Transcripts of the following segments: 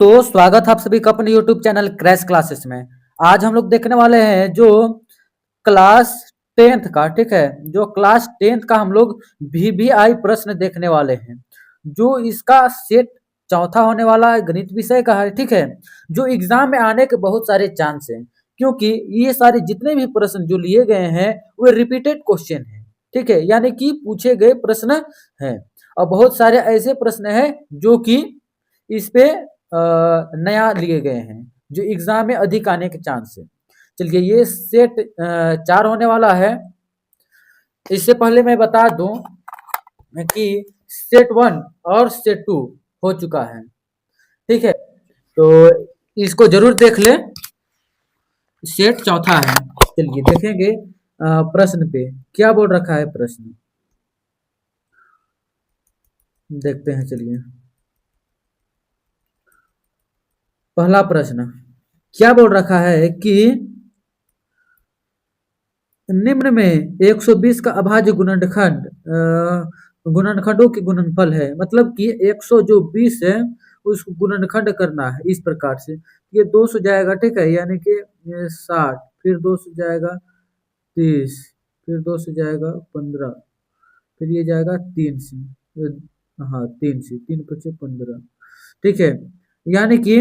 तो स्वागत है आप सभी का अपने YouTube चैनल क्रैश क्लासेस में। आज हम लोग देखने वाले हैं जो क्लास 10th का, ठीक है, जो क्लास 10th का हम लोग VBI प्रश्न देखने वाले हैं। जो इसका सेट चौथा होने वाला है, गणित विषय का है, ठीक है, जो एग्जाम में आने के बहुत सारे चांस हैं, क्योंकि ये सारे जितने भी प्रश्न जो लिए गए हैं वो रिपीटेड क्वेश्चन है, ठीक है, यानी कि पूछे गए प्रश्न हैं। और बहुत सारे ऐसे प्रश्न हैं जो कि इस पे नया लिए गए हैं, जो एग्जाम में अधिक आने के चांस है। चलिए, ये सेट 4 होने वाला है। इससे पहले मैं बता दूं कि सेट 1 और सेट 2 हो चुका है, ठीक है, तो इसको जरूर देख ले। सेट चौथा है। चलिए देखेंगे प्रश्न पे क्या बोल रखा है। प्रश्न देखते हैं। चलिए, पहला प्रश्न क्या बोल रखा है कि निम्न में 120 का अभाज्य गुणनखंड गुणनखंडों के गुणनफल है। मतलब कि 100 जो 20 है उसको गुणनखंड करना है इस प्रकार से। ये 2 से जाएगा, ठीक है, यानी कि 60, फिर 2 से जाएगा 30, फिर 2 से जाएगा 15, फिर ये जाएगा 3 से, हाँ 3 से, 3 पचे 15, ठीक है, यानी कि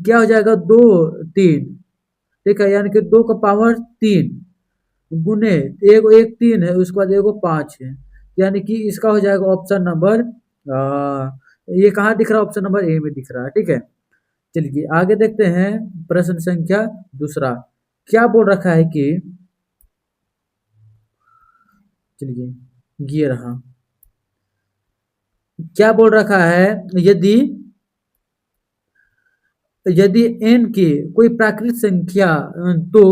क्या हो जाएगा 2 3, ठीक है, यानी कि 2 का पावर 3 गुने एक एक 3 है, उसके बाद एगो 5 है, यानी कि इसका हो जाएगा ऑप्शन नंबर ये कहाँ दिख रहा है? ऑप्शन नंबर ए में दिख रहा है, ठीक है। चलिए आगे देखते हैं। प्रश्न संख्या दूसरा क्या बोल रखा है कि, चलिए ये रहा, क्या बोल रखा है, यदि यदि n की कोई प्राकृत संख्या तो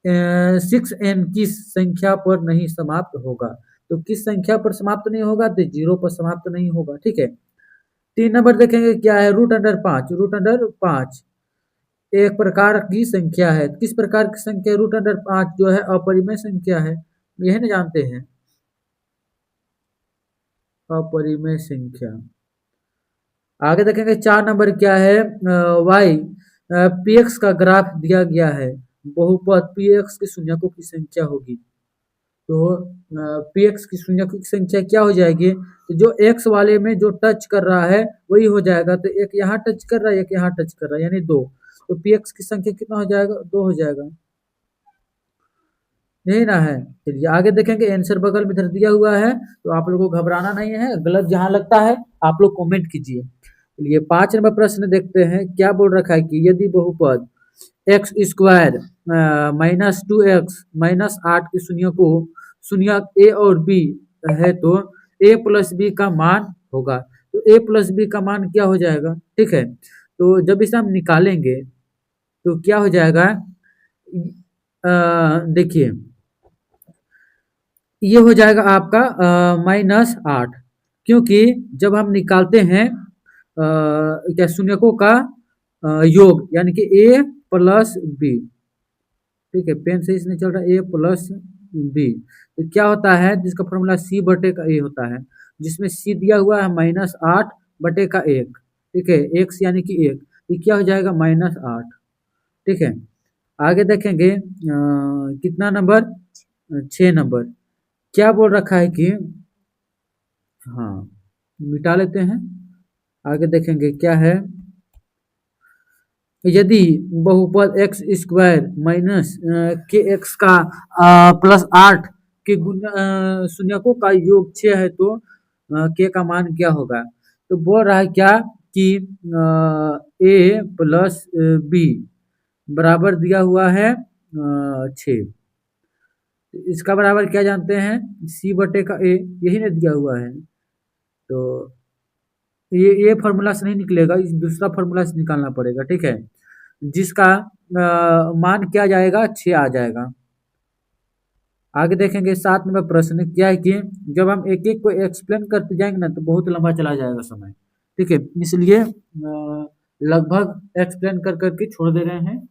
6n की संख्या पर नहीं समाप्त होगा। तो किस संख्या पर समाप्त नहीं होगा? तो 0 पर समाप्त नहीं होगा, ठीक है। 3 नंबर देखेंगे क्या है, √5। √5 एक प्रकार की संख्या है। किस प्रकार की संख्या? √5 जो है अपरिमेय संख्या है, यही ना जानते हैं, अपरिमेय संख्या। आगे देखेंगे 4 नंबर क्या है, y px का ग्राफ दिया गया है, बहुपद px के शून्यकों की संख्या होगी। तो px की शून्यकों की संख्या क्या हो जाएगी? तो जो x वाले में जो टच कर रहा है वही हो जाएगा। तो एक यहाँ टच कर रहा है, एक यहाँ टच कर रहा है, यानी 2। तो px की संख्या कितना हो जाएगा? 2 हो जाएगा, यही ना है। चलिए आगे देखेंगे। आंसर बगल में इधर दिया हुआ है, तो आप लोगों को घबराना नहीं है। गलत जहां लगता है आप लोग कमेंट कीजिए। चलिए 5 नंबर प्रश्न देखते हैं क्या बोल रखा है कि यदि बहुपद एक्स स्क्वायर -2x-8 के शून्य ए और बी है तो a प्लस बी का मान होगा। तो a प्लस बी का मान क्या हो जाएगा? ठीक है, तो जब इसे हम निकालेंगे तो क्या हो जाएगा? देखिए ये हो जाएगा आपका -8, क्योंकि जब हम निकालते हैं क्या शून्यकों का योग, यानी कि a प्लस बी, ठीक है, पेन से इसमें चल रहा है a प्लस बी, तो क्या होता है जिसका फॉर्मूला c बटे का a होता है, जिसमें c दिया हुआ है -8 बटे का 1, ठीक है, x यानी कि 1, ये क्या हो जाएगा? -8, ठीक है। आगे देखेंगे कितना नंबर, 6 नंबर क्या बोल रखा है कि, हाँ मिटा लेते हैं, आगे देखेंगे क्या है। यदि बहुपद एक्स स्क्वायर माइनस के एक्स का +8 के शून्यकों का योग 6 है तो के का मान क्या होगा? तो बोल रहा है क्या कि ए प्लस बी बराबर दिया हुआ है 6, इसका बराबर क्या जानते हैं? सी बटे का ए, यही ना दिया हुआ है। तो ये फॉर्मूला से नहीं निकलेगा, इस दूसरा फॉर्मूला से निकालना पड़ेगा, ठीक है, जिसका मान क्या जाएगा? 6 आ जाएगा। आगे देखेंगे 7 नंबर प्रश्न क्या है कि जब हम एक एक को एक्सप्लेन करते जाएंगे ना तो बहुत लंबा चला जाएगा समय, ठीक है, इसलिए लगभग एक्सप्लेन कर करके छोड़ दे रहे हैं।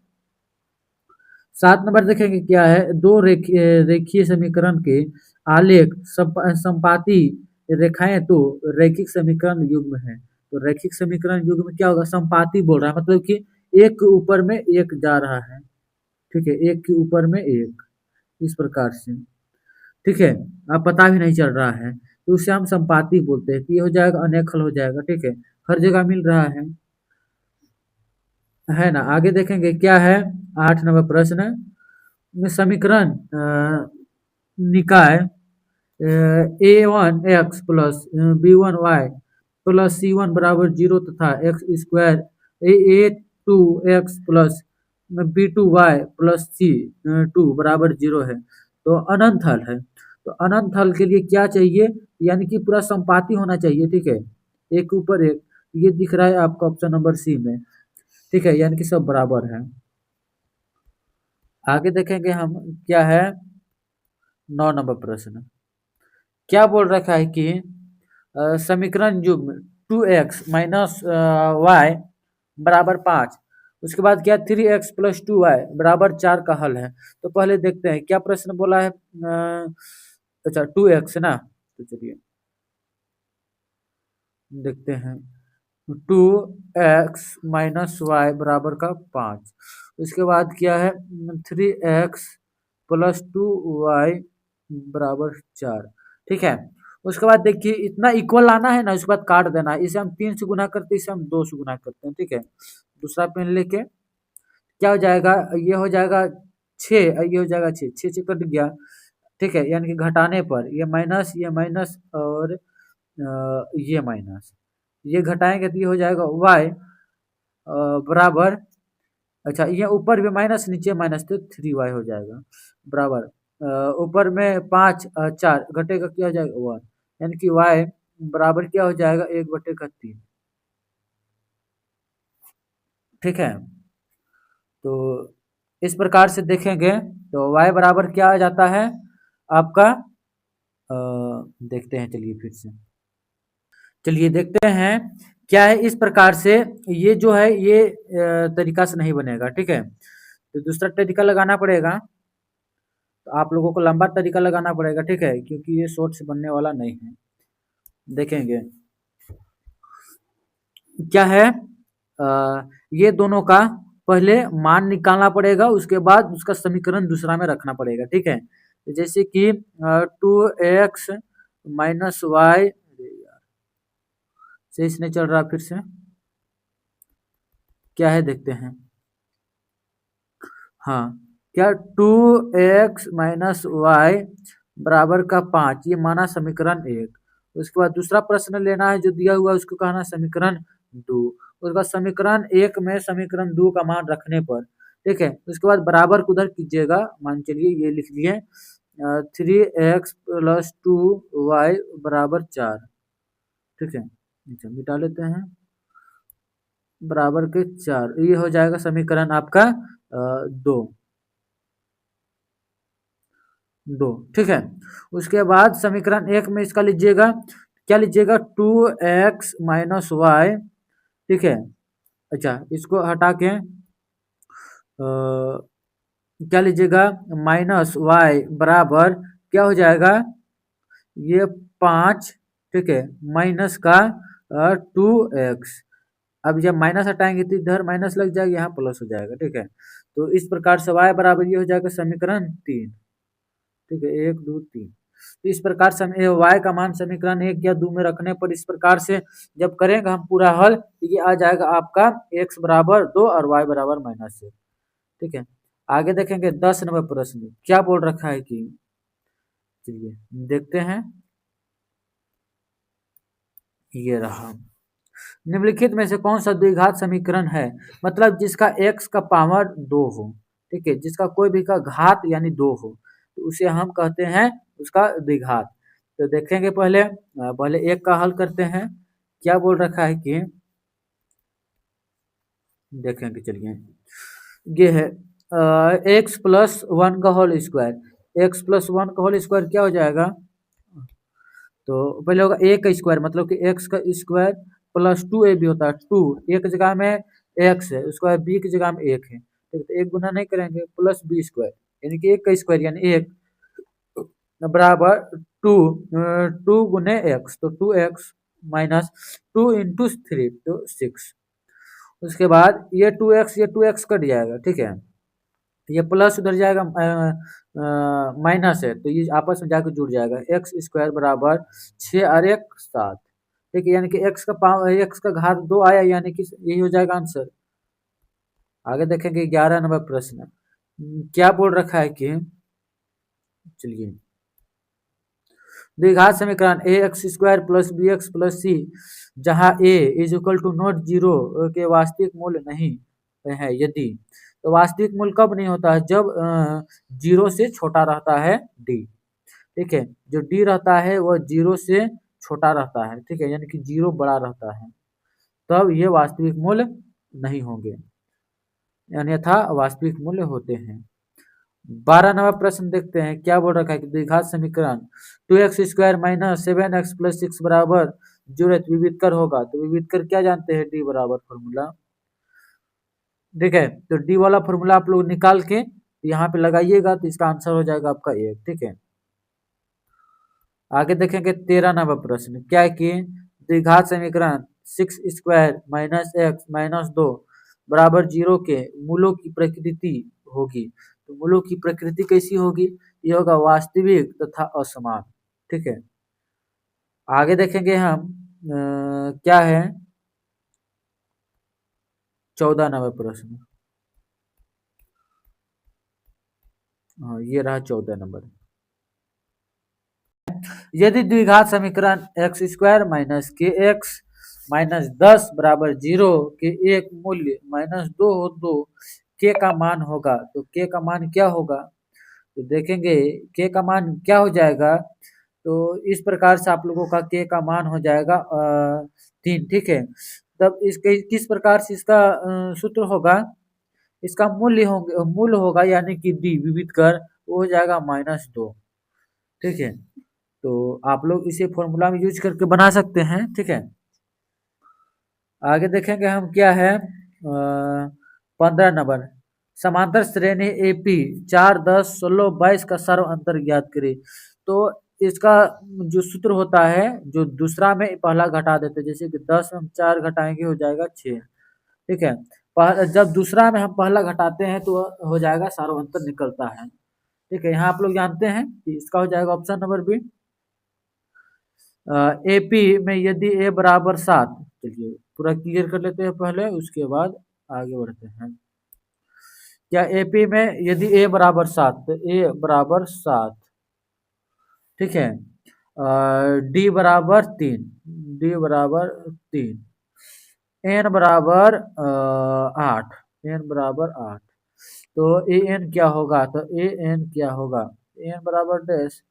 7 नंबर देखेंगे क्या है, दो रेखीय समीकरण के आलेख संपाती रेखाएं तो रैखिक समीकरण युग्म है। तो रैखिक समीकरण युग्म में क्या होगा, संपाती बोल रहा है, मतलब कि एक के ऊपर में एक जा रहा है, ठीक है, एक के ऊपर में एक, इस प्रकार से, ठीक है, अब पता भी नहीं चल रहा है, तो उसे हम संपाती बोलते हैं। तो ये हो जाएगा अनेखल हो जाएगा, ठीक है, हर जगह मिल रहा है ना। आगे देखेंगे क्या है, 8 नंबर प्रश्न में समीकरण निकाय a1x plus b1y plus c1 बराबर 0 तथा x square a2x plus b2y plus c2 बराबर 0 है, तो अनंत हल है। तो अनंत हल के लिए क्या चाहिए, यानी कि पूरा संपाती होना चाहिए, ठीक है, एक ऊपर एक, ये दिख रहा है आपका ऑप्शन नंबर सी में, ठीक है, यानी कि सब बराबर है। आगे देखेंगे हम क्या है, 9 नंबर प्रश्न क्या बोल रखा है कि समीकरण युग्म 2x माइनस वाई बराबर 5, उसके बाद क्या 3x प्लस 2y बराबर 4 का हल है। तो पहले देखते हैं क्या प्रश्न बोला है, अच्छा 2x ना, तो चलिए देखते हैं, 2x माइनस वाई बराबर का 5, उसके बाद क्या है 3x प्लस 2y बराबर 4, ठीक है। उसके बाद देखिए इतना इक्वल लाना है ना, उसके बाद काट देना है, इसे हम 3 से गुना करते हैं, इसे हम 2 से गुना करते हैं, ठीक है। दूसरा पेन लेके क्या हो जाएगा, ये हो जाएगा 6, ये हो जाएगा 6, 6 से कट गया, ठीक है, यानी कि घटाने पर ये माइनस और ये माइनस, ये घटाएंगे तो ये हो जाएगा y बराबर, अच्छा ये ऊपर भी माइनस नीचे माइनस, तो 3y हो जाएगा बराबर, ऊपर में 5 4 घटेगा क्या हो जाएगा 1, यानी कि y बराबर क्या हो जाएगा 1/3, ठीक है। तो इस प्रकार से देखेंगे तो y बराबर क्या आ जाता है आपका, देखते हैं, चलिए फिर से चलिए देखते हैं क्या है। इस प्रकार से ये जो है ये तरीका से नहीं बनेगा, ठीक है, तो दूसरा तरीका लगाना पड़ेगा, तो आप लोगों को लंबा तरीका लगाना पड़ेगा, ठीक है, क्योंकि ये शॉर्ट से बनने वाला नहीं है। देखेंगे क्या है, ये दोनों का पहले मान निकालना पड़ेगा, उसके बाद उसका समीकरण दूसरा में रखना पड़ेगा, ठीक है। तो जैसे कि 2x माइनस वाई, से इसने चल रहा, फिर से क्या है देखते हैं, हाँ क्या 2x माइनस वाई बराबर का 5, ये माना समीकरण 1। उसके बाद दूसरा प्रश्न लेना है जो दिया हुआ है, उसको कहना समीकरण 2। उसके बाद समीकरण 1 में समीकरण 2 का मान रखने पर, ठीक है, उसके बाद बराबर को उधर कीजिएगा, मान चलिए ये लिख लिए 3x प्लस 2y बराबर 4, ठीक है, अच्छा मिटा लेते हैं, बराबर के 4, ये हो जाएगा समीकरण आपका 2, ठीक है। उसके बाद समीकरण 1 में इसका लीजिएगा, क्या लीजिएगा 2x माइनस वाई, ठीक है, अच्छा इसको हटा के क्या लीजिएगा माइनस वाई बराबर क्या हो जाएगा, ये 5, ठीक है, माइनस का 2x, अब जब माइनस हटाएंगे तो इधर माइनस लग जाएगा, यहाँ प्लस हो जाएगा, ठीक है। तो इस प्रकार से y बराबर ये हो जाएगा समीकरण 3, ठीक है, 1 2 3। तो इस प्रकार से y का मान समीकरण 1 या 2 में रखने पर इस प्रकार से जब करेंगे हम पूरा हल, तो ये आ जाएगा आपका x बराबर 2 और y बराबर -1, ठीक है। आगे देखेंगे 10 नंबर प्रश्न क्या बोल रखा है कि, चलिए देखते हैं, ये रहा, निम्नलिखित में से कौन सा द्विघात समीकरण है, मतलब जिसका x का पावर 2 हो, ठीक है, जिसका कोई भी का घात यानी 2 हो, तो उसे हम कहते हैं उसका द्विघात। तो देखेंगे पहले एक का हल करते हैं, क्या बोल रखा है कि, देखेंगे चलिए, ये है एक्स प्लस 1 का होल स्क्वायर, एक्स प्लस 1 का होल स्क्वायर क्या हो जाएगा, तो पहले होगा ए का स्क्वायर, मतलब कि एक्स का स्क्वायर प्लस 2a भी होता है, 2 एक जगह में एक्स है, उसके बाद बी की जगह में 1 है, ठीक है, तो एक गुना नहीं करेंगे, प्लस बी स्क्वायर, यानी कि 1 का स्क्वायर यानी 1 बराबर 2 2 गुने एक्स, तो 2x माइनस 2 × 3 तो 6। उसके बाद ये 2x कट जाएगा, ठीक है। ये प्लस उधर जाएगा, माइनस है तो ये आपस में जाकर जुड़ जाएगा। एक्स स्क्वायर बराबर 6 और 1 7, ठीक है। यानी कि एक्स का घात 2 आया, यानी कि यही हो जाएगा आंसर। आगे देखेंगे 11 नंबर प्रश्न। क्या बोल रखा है कि चलिए, द्विघात समीकरण a x square plus b x plus c, जहाँ a is equal to not zero के वास्तविक मूल्य नहीं है यदि, तो वास्तविक मूल्य कब नहीं होता है? जब जीरो से छोटा रहता है डी, ठीक है। जो डी रहता है वह जीरो से छोटा रहता है, ठीक है, यानी कि जीरो बड़ा रहता है, तब ये वास्तविक मूल्य नहीं होंगे, अन्यथा वास्तविक मूल्य होते हैं। 12 नंबर प्रश्न देखते हैं। क्या बोल रखा है कि द्विघात समीकरण 2x² माइनस 7x प्लस 6 बराबर 0 विविधकर होगा, तो विविधकर क्या जानते हैं? डी बराबर फॉर्मूला, ठीक है। तो डी वाला फॉर्मूला आप लोग निकाल के यहाँ पे लगाइएगा, तो इसका आंसर हो जाएगा आपका 1, ठीक है। आगे देखेंगे 13 नंबर प्रश्न। क्या है कि द्विघात समीकरण 6² माइनस एक्स माइनस 2 बराबर 0 के मूलों की प्रकृति होगी, तो मूलों की प्रकृति कैसी होगी? ये होगा वास्तविक तथा असमान, ठीक है। आगे देखेंगे हम क्या है 14 नंबर प्रश्न। हाँ, ये रहा 14 नंबर। यदि द्विघात समीकरण x² माइनस के एक्स माइनस 10 बराबर 0 के एक मूल्य -2 हो तो k का मान होगा, तो k का मान क्या होगा? तो देखेंगे k का मान क्या हो जाएगा, तो इस प्रकार से आप लोगों का k का मान हो जाएगा 3, ठीक है। तब इसके किस प्रकार से इसका सूत्र होगा? इसका मूल्य होगा यानी कि डी विविध कर वो हो जाएगा -2, ठीक है। तो आप लोग इसे फॉर्मूला में यूज करके बना सकते हैं, ठीक है। आगे देखेंगे हम क्या है 15 नंबर। समांतर श्रेणी एपी 4 10 16 22 का सर्व अंतर ज्ञात करें। तो इसका जो सूत्र होता है, जो दूसरा में पहला घटा देते, जैसे कि 10 में हम 4 घटाएंगे हो जाएगा 6, ठीक है। जब दूसरा में हम पहला घटाते हैं तो हो जाएगा सर्व अंतर निकलता है, ठीक है। यहाँ आप लोग जानते हैं कि इसका हो जाएगा ऑप्शन नंबर बी। एपी में यदि ए बराबर 7, चलिए पूरा क्लियर कर लेते हैं पहले, उसके बाद आगे बढ़ते हैं। क्या एपी में यदि ए बराबर 7, तो ए बराबर 7, ठीक है। डी बराबर 3, डी बराबर 3, एन बराबर 8, एन बराबर 8, तो ए एन क्या होगा? तो ए एन क्या होगा? एन बराबर डैश,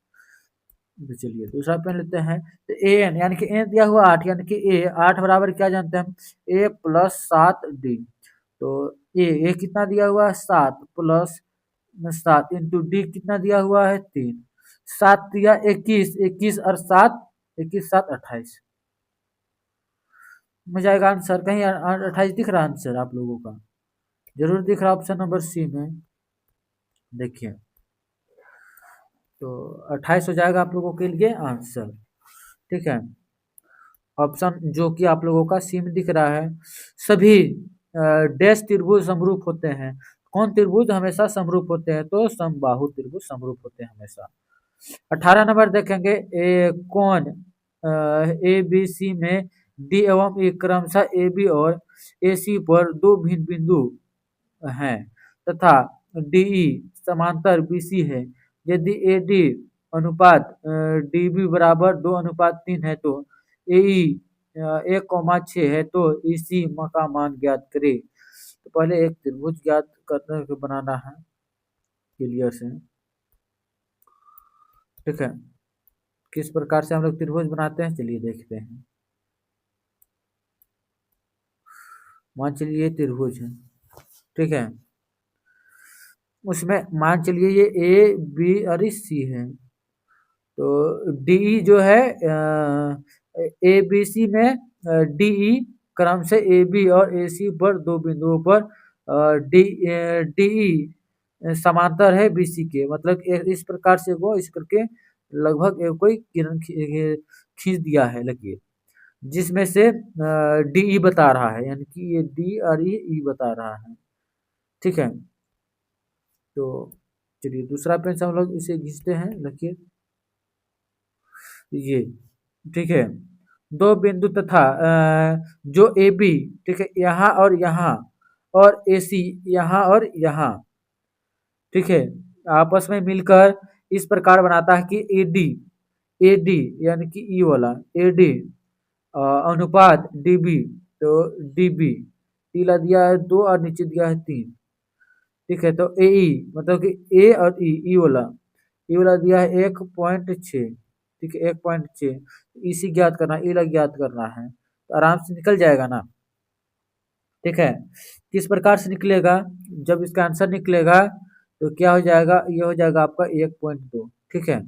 तो चलिए दूसरा पेन लेते हैं। तो ए एन यानी कि एन दिया हुआ 8, यानी कि ए 8 बराबर क्या जानते हैं हम? ए प्लस 7 डी। तो ए कितना दिया हुआ है? 7 प्लस 7 इंटू डी कितना दिया हुआ है? 3। 7 दिया 21, 21 और 7, 21 7 28 में जाएगा आंसर। कहीं 28 दिख रहा है आंसर आप लोगों का? जरूर दिख रहा ऑप्शन नंबर सी में, देखिए। तो 28 हो जाएगा आप लोगों के लिए आंसर, ठीक है। ऑप्शन जो कि आप लोगों का सी में दिख रहा है। सभी डैश त्रिभुज समरूप होते हैं। कौन त्रिभुज हमेशा समरूप होते हैं? तो समबाहु त्रिभुज समरूप होते हैं हमेशा। 18 नंबर देखेंगे। कौन ए बी सी में डी एवं ई क्रमशः ए बी और ए सी पर दो भिन्न बिंदु हैं तथा डीई समांतर बीसी है। यदि ए डी अनुपात डी बी बराबर 2:3 है तो एई 1,6 है तो इसी का मान ज्ञात करे। तो पहले एक त्रिभुज ज्ञात करने बनाना है क्लियर से, ठीक है। किस प्रकार से हम लोग त्रिभुज बनाते हैं चलिए देखते हैं। मान चलिए ये त्रिभुज है, ठीक है। उसमें मान चलिए ये ए बी और सी है, तो डी जो है ए बी सी में डी क्रम से ए बी और ए सी पर दो बिंदुओं पर डी समांतर है बी सी के, मतलब इस प्रकार से वो इस करके लगभग कोई किरण खींच दिया है लकीर। जिसमें से डी ई बता रहा है, यानी कि ये डी और ये ई बता रहा है। ठीक है, तो चलिए दूसरा पेन से हम लोग इसे खींचते हैं, देखिए ये। ठीक है, दो बिंदु तथा जो ए बी, ठीक है, यहाँ और यहाँ, और ए सी यहाँ और यहाँ, ठीक है, आपस में मिलकर इस प्रकार बनाता है कि ए डी यानी कि ई वाला ए डी अनुपात डी बी, तो डी बी टीला दिया है 2 और नीचे दिया है 3। ठीक है, तो ए ई मतलब कि ए और ई वाला दिया है 1.6। ठीक है, 1.6, इसी ज्ञात करना, ई वाला ज्ञात करना है, तो आराम से निकल जाएगा ना। ठीक है, किस प्रकार से निकलेगा, जब इसका आंसर निकलेगा तो क्या हो जाएगा, ये हो जाएगा आपका 1.2। ठीक है,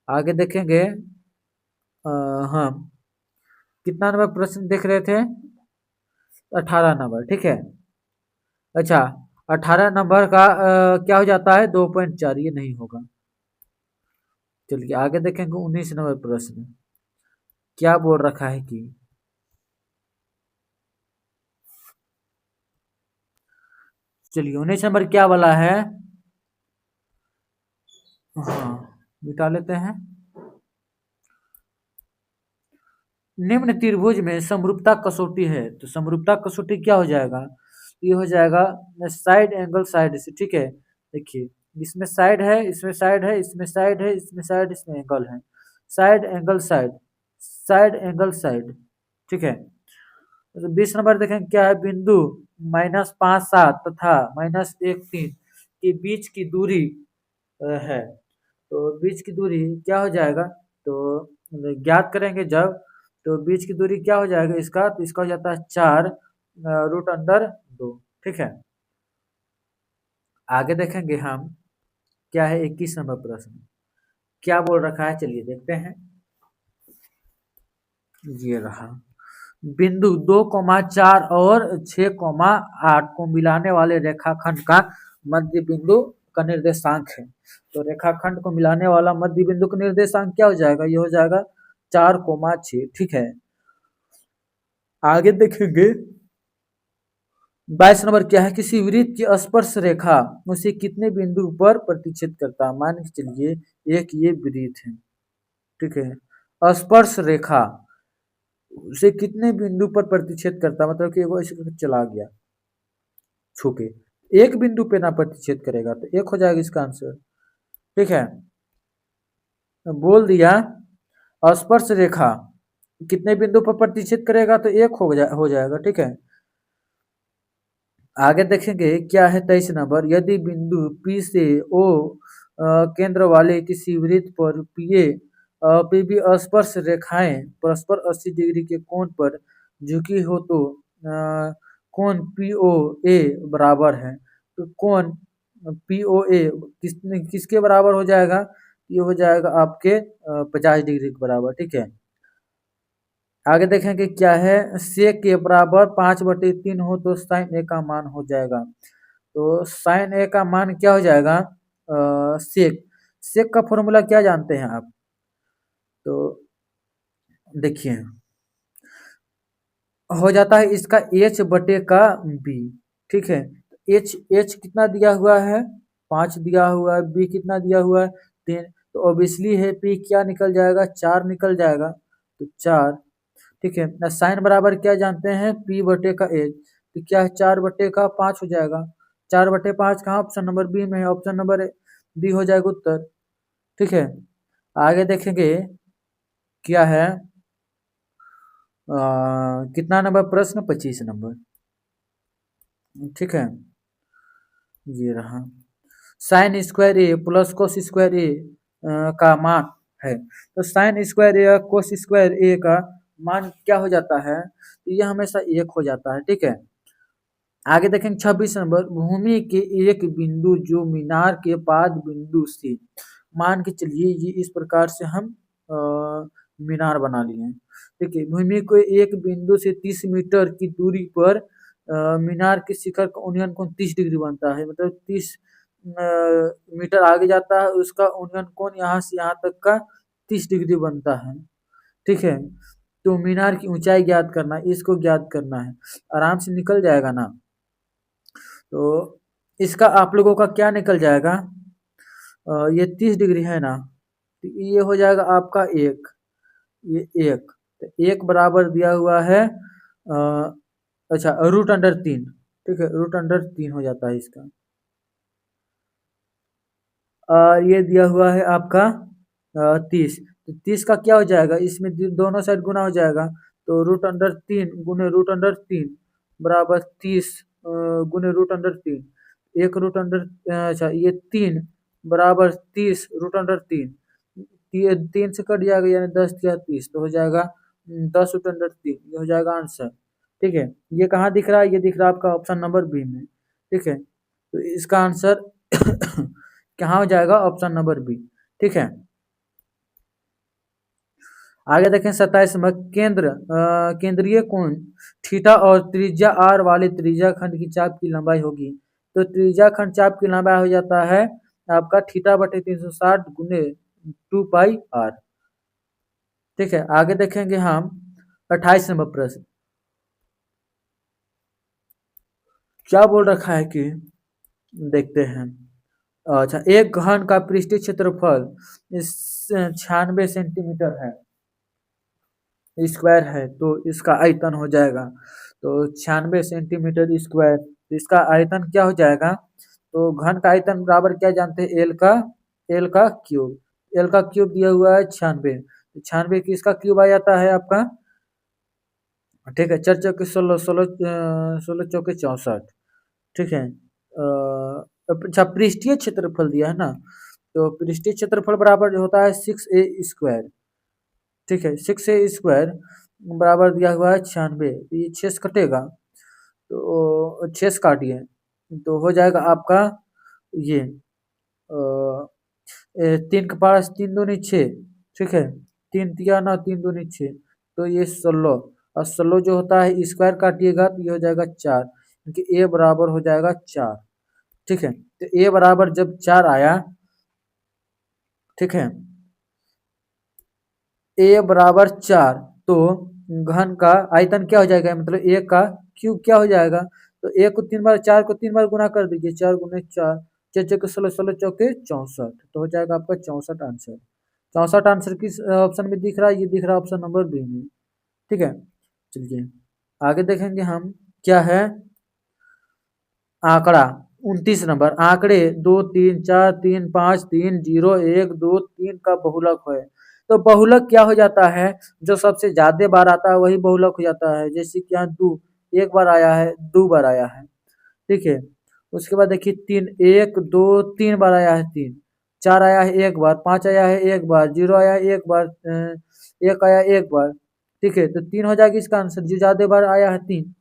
आगे देखेंगे। हाँ, कितना नंबर प्रश्न देख रहे थे, 18 नंबर। ठीक है, अच्छा, 18 नंबर का क्या हो जाता है, 2.4, ये नहीं होगा। चलिए आगे देखेंगे 19 नंबर प्रश्न, क्या बोल रखा है कि चलिए 19 नंबर क्या वाला है। हाँ, मिटा लेते हैं। निम्न त्रिभुज में समरूपता कसौटी है, तो समरूपता कसौटी क्या हो जाएगा, ये हो जाएगा साइड एंगल साइड से। ठीक है, देखिए इसमें साइड है, इसमें साइड है, इसमें साइड है, इसमें साइड, इसमें एंगल है, side angle side, side angle side. ठीक है, तो 20 नंबर देखें क्या है, बिंदु -5 7 तथा -1 3 के बीच की दूरी है, तो बीच की दूरी क्या हो जाएगा, तो ज्ञात करेंगे जब, तो बीच की दूरी क्या हो जाएगा इसका, तो इसका हो जाता है 4√अंदर 2। ठीक है, आगे देखेंगे हम, क्या है 21 नंबर प्रश्न, क्या बोल रखा है, चलिए देखते हैं। ये रहा, बिंदु 2,4 और 6,8 को मिलाने वाले रेखाखंड का मध्य बिंदु का निर्देशांक है, तो रेखाखंड को मिलाने वाला मध्य बिंदु का निर्देशांक क्या हो जाएगा, ये हो जाएगा 4,6। ठीक है, आगे देखेंगे 22 नंबर क्या है, किसी वृत्त की स्पर्श रेखा उसे कितने बिंदु पर प्रतिच्छेद करता है, मान के चलिए एक ये वृत्त है। ठीक है, स्पर्श रेखा उसे कितने बिंदु पर प्रतिच्छेद करता है, मतलब कि वो ऐसे चला गया छू के, एक बिंदु पे ना प्रतिच्छेद करेगा, तो एक हो जाएगा इसका आंसर। ठीक है, बोल दिया स्पर्श रेखा कितने बिंदु पर प्रतिच्छेद करेगा, तो एक हो जाएगा। ठीक है, आगे देखेंगे क्या है 23 नंबर, यदि बिंदु P से O केंद्र वाले किसी वृत्त पर PB स्पर्श रेखाएं परस्पर 80 डिग्री के कोण पर झुकी हो, तो कोण POA बराबर है, तो कोण POA किसके बराबर हो जाएगा, ये हो जाएगा आपके 50 डिग्री के बराबर। ठीक है, आगे देखेंगे क्या है, सेक के बराबर 5/3 हो तो साइन ए का मान हो जाएगा, तो साइन ए का मान क्या हो जाएगा, सेक सेक का फॉर्मूला क्या जानते हैं आप, तो देखिए हो जाता है इसका H/B। ठीक है, एच कितना दिया हुआ है, 5 दिया हुआ है, बी कितना दिया हुआ है, 3, तो ऑब्वियसली है पी क्या निकल जाएगा, 4 निकल जाएगा, तो 4। ठीक है ना, साइन बराबर क्या जानते हैं, P/H, तो क्या है 4/5 हो जाएगा, 4/5 कहाँ, ऑप्शन नंबर बी में है, ऑप्शन नंबर बी हो जाएगा उत्तर। ठीक है, आगे देखेंगे क्या है, कितना नंबर प्रश्न, 25 नंबर। ठीक है, ये रहा, साइन स्क्वायर ए प्लस कोस स्क्वायर ए का मान है, तो साइन स्क्वायर ए और कोस स्क्वायर ए का मान क्या हो जाता है, तो ये हमेशा 1 हो जाता है। ठीक है, आगे देखेंगे 26 नंबर, भूमि के एक बिंदु जो मीनार के पाद बिंदु से, मान के चलिए ये इस प्रकार से हम मीनार बना लिए हैं। ठीक है, भूमि को एक बिंदु से 30 मीटर की दूरी पर मीनार के शिखर का उन्नयन कोण 30 डिग्री बनता है, मतलब 30 मीटर आगे जाता है, उसका उन्नयन कोण यहाँ से यहाँ तक का 30 डिग्री बनता है। ठीक है, तो मीनार की ऊंचाई ज्ञात करना है, इसको ज्ञात करना है, आराम से निकल जाएगा ना। तो इसका आप लोगों का क्या निकल जाएगा, ये 30 डिग्री है ना, तो ये हो जाएगा आपका एक, ये एक, तो एक बराबर दिया हुआ है अच्छा √3, ठीक है, √3 हो जाता है इसका। ये दिया हुआ है आपका 30, तो 30 का क्या हो जाएगा, इसमें दोनों साइड गुना हो जाएगा, तो √3 गुने √3 बराबर 30 गुने √3, एक अच्छा ये 3 बराबर 30 √3, ये 3 से कट जाएगा यानी 10 या 30, तो हो जाएगा 10 √3, ये हो जाएगा आंसर। ठीक है, ये कहाँ दिख रहा है, ये दिख रहा है आपका ऑप्शन नंबर बी में। ठीक है, तो इसका आंसर कहाँ हो जाएगा, ऑप्शन नंबर बी। ठीक है, आगे देखें 27 नंबर, केंद्रीय कोण थीटा और त्रिज्या आर वाले त्रिज्या खंड की चाप की लंबाई होगी। तो त्रिज्या खंड चाप की लंबाई हो जाता है आपका थीटा बटे 360 गुने 2 पाई आर। ठीक है, आगे देखेंगे हम 28 नंबर प्रश्न, क्या बोल रखा है कि देखते हैं। अच्छा, एक घन का पृष्ठीय क्षेत्रफल इस 96 सेंटीमीटर है, स्क्वायर है, तो इसका आयतन हो जाएगा तो 96 सेंटीमीटर स्क्वायर, तो इसका आयतन क्या हो जाएगा, तो घन का आयतन बराबर क्या जानते हैं, एल का क्यूब दिया हुआ है 96, 96 किसका क्यूब आ जाता है आपका, ठीक है, 4 चौके 16, 16 चौके 64। ठीक है, अच्छा पृष्ठीय क्षेत्रफल दिया है ना, तो पृष्ठीय क्षेत्रफल बराबर जो होता है 6a²। ठीक है, 6a² बराबर दिया हुआ है 96, तो ये 6 से कटेगा, तो 6 से काटिए, तो हो जाएगा आपका ये 3 के पास 3 दूनी 6, ठीक है, 3 तिया 9, 3 दूनी 6, तो ये 16, और 16 जो होता है स्क्वायर काटिएगा तो ये हो जाएगा 4, क्योंकि ए बराबर हो जाएगा 4। ठीक है, तो ए बराबर जब 4 आया, ठीक है, ए बराबर 4, तो घन का आयतन क्या हो जाएगा, मतलब ए का क्यूब क्या हो जाएगा, तो ए को 3 बार, 4 को 3 बार गुना कर दीजिए, 4 गुने 4, 4 चौके 16, 16 चौके 64, तो हो जाएगा आपका 64 आंसर। 64 आंसर किस ऑप्शन में दिख रहा है, ये दिख रहा है ऑप्शन नंबर बी में। ठीक है, चलिए आगे देखेंगे हम क्या है, आंकड़ा 29 नंबर, आंकड़े 2 3 4 3 5 3 0 1 2 3 का बहुलक है। तो बहुलक क्या हो जाता है, जो सबसे ज्यादा बार आता है वही बहुलक हो जाता है, जैसे कि यहाँ 2 एक बार आया है, 2 बार आया है। ठीक है, उसके बाद देखिए 3 1 2 3 बार आया है, 3 4 आया है एक बार, 5 आया है एक बार, 0 आया है एक बार, 1 आया एक बार। ठीक है, तो 3 हो जाएगा इसका आंसर, जो ज्यादा बार आया है 3।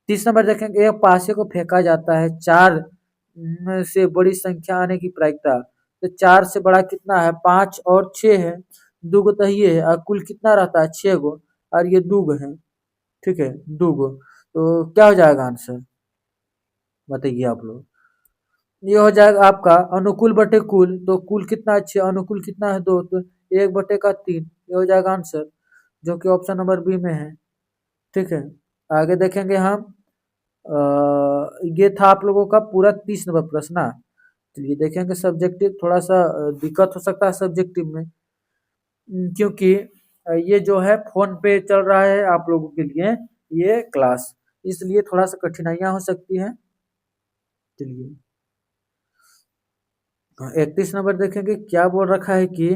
30 नंबर देखेंगे, एक पासे को फेंका जाता है, 4 से बड़ी संख्या आने की प्रायिकता, तो 4 से बड़ा कितना है, 5 और 6 है, 2 गो तो ये है, और कुल कितना रहता है 6 गो, और ये 2 गो है। ठीक है, 2 गो, तो क्या हो जाएगा आंसर, बताइए आप लोग। ये हो जाएगा आपका अनुकूल बटे कुल, तो कुल कितना है 6, अनुकूल कितना है 2, तो 1/3, ये हो जाएगा आंसर, जो कि ऑप्शन नंबर बी में है। ठीक है, आगे देखेंगे हम, ये था आप लोगों का पूरा 30 नंबर प्रश्न ना। चलिए देखेंगे सब्जेक्टिव, थोड़ा सा दिक्कत हो सकता है सब्जेक्टिव में, क्योंकि ये जो है फोन पे चल रहा है आप लोगों के लिए ये क्लास, इसलिए थोड़ा सा कठिनाइयां हो सकती है। चलिए 31 नंबर देखेंगे, क्या बोल रखा है कि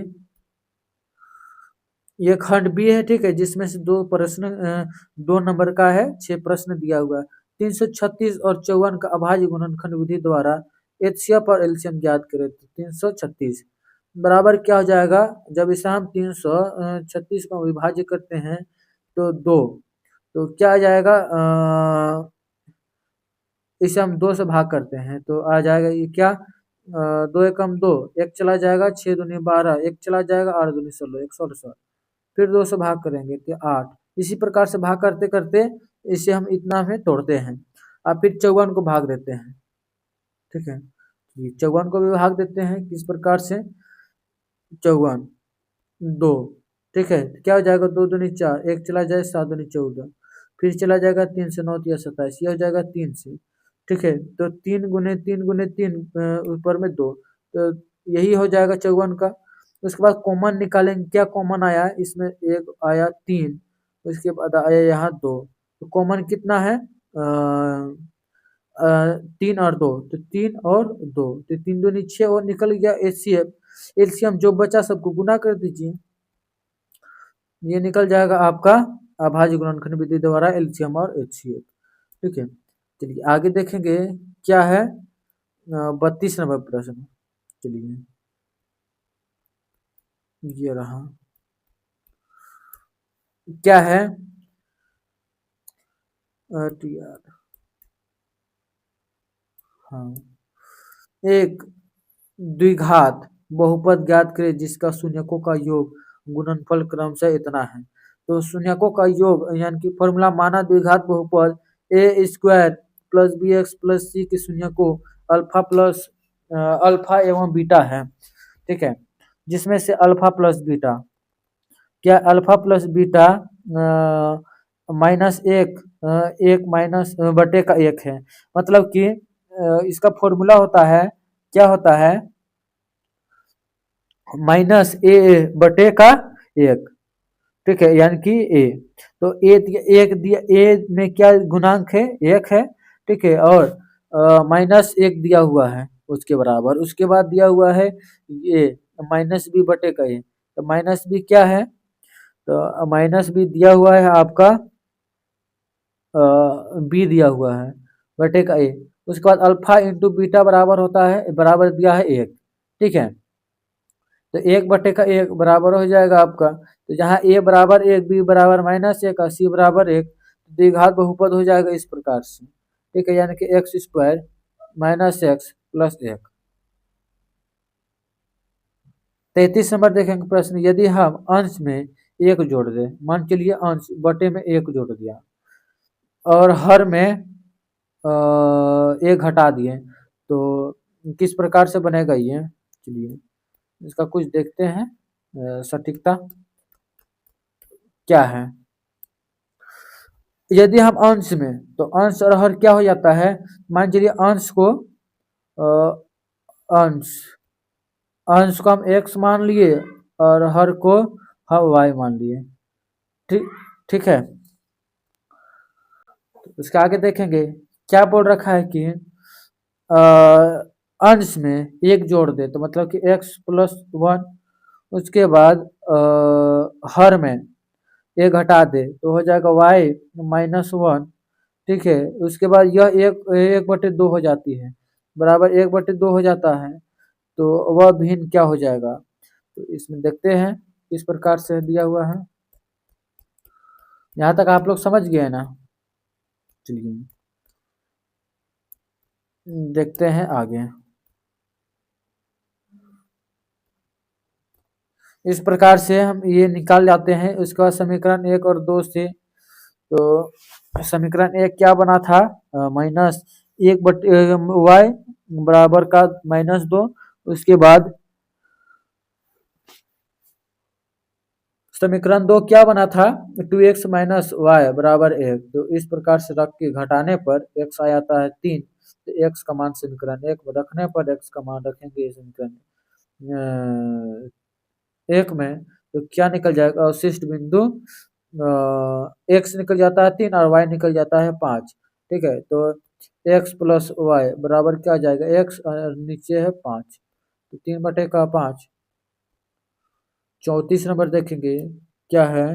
ये खंड बी है, ठीक है, जिसमें से 2 प्रश्न 2 नंबर का है, 6 प्रश्न दिया हुआ है। 336 और 54 का अभाज्य गुणनखंड विधि द्वारा एचसीएफ और एलसीएम ज्ञात करें, तो 336 बराबर क्या हो जाएगा, जब इसे हम 336 को विभाज्य करते हैं तो 2, तो क्या आ जाएगा, इसे हम 2 से भाग करते हैं तो आ जाएगा ये क्या, 2 एकम 2, एक चला जाएगा, 6 दूनी 12, एक चला जाएगा, 8 दूनी 16, 116, फिर 2 से भाग करेंगे तो 8, इसी प्रकार से भाग करते करते इसे हम इतना में तोड़ते हैं, और फिर 54 को भाग देते हैं। ठीक है, ये 54 को भी भाग देते हैं किस प्रकार से, 54 2, ठीक है, क्या हो जाएगा, 2 दूनी 4, एक चला जाए 7 दूनी 14, फिर चला जाएगा 3 से 9 तिया 27, ये हो जाएगा 3 से। ठीक है, तो 3 गुने 3 गुने 3 ऊपर में 2, तो यही हो जाएगा 54 का। उसके बाद कॉमन निकालेंगे, क्या कॉमन आया इसमें, एक आया 3, उसके बाद आया यहाँ 2, तो कॉमन कितना है, 3 और 2, तो 3 और 2, तो 3 दूनी 6 और निकल गया एचसीएफ। एलसीएम जो बचा सबको गुना कर दीजिए, ये निकल जाएगा आपका अभाज्य गुणनखंड विधि द्वारा एलसीएम और एचसीएफ। ठीक है, चलिए आगे देखेंगे क्या है, 32 नंबर प्रश्न। चलिए ये रहा, क्या है, यार हाँ, एक द्विघात बहुपद ज्ञात करें जिसका शून्यकों का योग गुणनफल क्रमशः इतना है। तो शून्यकों का योग यानी कि फॉर्मूला माना द्विघात बहुपद a square plus b x plus c के शून्यकों अल्फा प्लस अल्फा एवं बीटा है। ठीक है, जिसमें से अल्फा प्लस बीटा, क्या अल्फा प्लस बीटा -1 1 माइनस बटे का 1 है। मतलब कि इसका फॉर्मूला होता है, क्या होता है, -a बटे का 1। ठीक है, यानी कि ए, तो ए एक दिया, ए में क्या गुणांक है, 1 है। ठीक है, और -1 दिया हुआ है उसके बराबर, उसके बाद दिया हुआ है ये -b बटे का ए, तो -b क्या है, तो -b दिया हुआ है आपका बी दिया हुआ है बटे का ए। उसके बाद अल्फा इंटू बीटा बराबर होता है, बराबर दिया है 1। ठीक है, तो 1 बटे का 1 बराबर हो जाएगा आपका, तो जहाँ ए बराबर 1, बी बराबर -1 और सी बराबर 1, द्विघात बहुपद हो जाएगा इस प्रकार से। ठीक है, यानी कि x square -x plus 1। 33 number देखेंगे प्रश्न, यदि हम अंश में 1 जोड़ दें, मान चलिए अंश बटे में 1 जोड़ दिया और हर में 1 घटा दिए, तो किस प्रकार से बनेगा ये, चलिए इसका कुछ देखते हैं सटीकता क्या है। यदि हम अंश में, तो अंश और हर क्या हो जाता है, मान चलिए अंश को अंश अंश को हम x मान लिए और हर को हम y मान लिए। ठीक ठीक है, उसके आगे देखेंगे क्या बोल रखा है कि अंश में 1 जोड़ दे, तो मतलब कि x प्लस 1, उसके बाद हर में 1 घटा दे तो हो जाएगा y -1। ठीक है, उसके बाद यह 1/2 हो जाती है, बराबर 1/2 हो जाता है, तो वह भिन्न क्या हो जाएगा, तो इसमें देखते हैं किस प्रकार से दिया हुआ है। यहाँ तक आप लोग समझ गए ना, चलिए देखते हैं आगे। इस प्रकार से हम ये निकाल जाते हैं। उसके बाद समीकरण 1 और 2 से, तो समीकरण 1 क्या बना था, -1 बटे y बराबर का -2। उसके बाद समीकरण 2 क्या बना था, 2x माइनस वाई बराबर 1। तो इस प्रकार से रख के घटाने पर x आ जाता है 3, तो x का मान समीकरण 1 में रखने पर x का मान रखेंगे समीकरण 1 में, तो क्या निकल जाएगा, अवशिष्ट बिंदु x निकल जाता है 3 और y निकल जाता है 5। ठीक है, तो x प्लस वाई बराबर क्या आ जाएगा, x नीचे है 5, तो 3/5। 34 नंबर देखेंगे क्या है,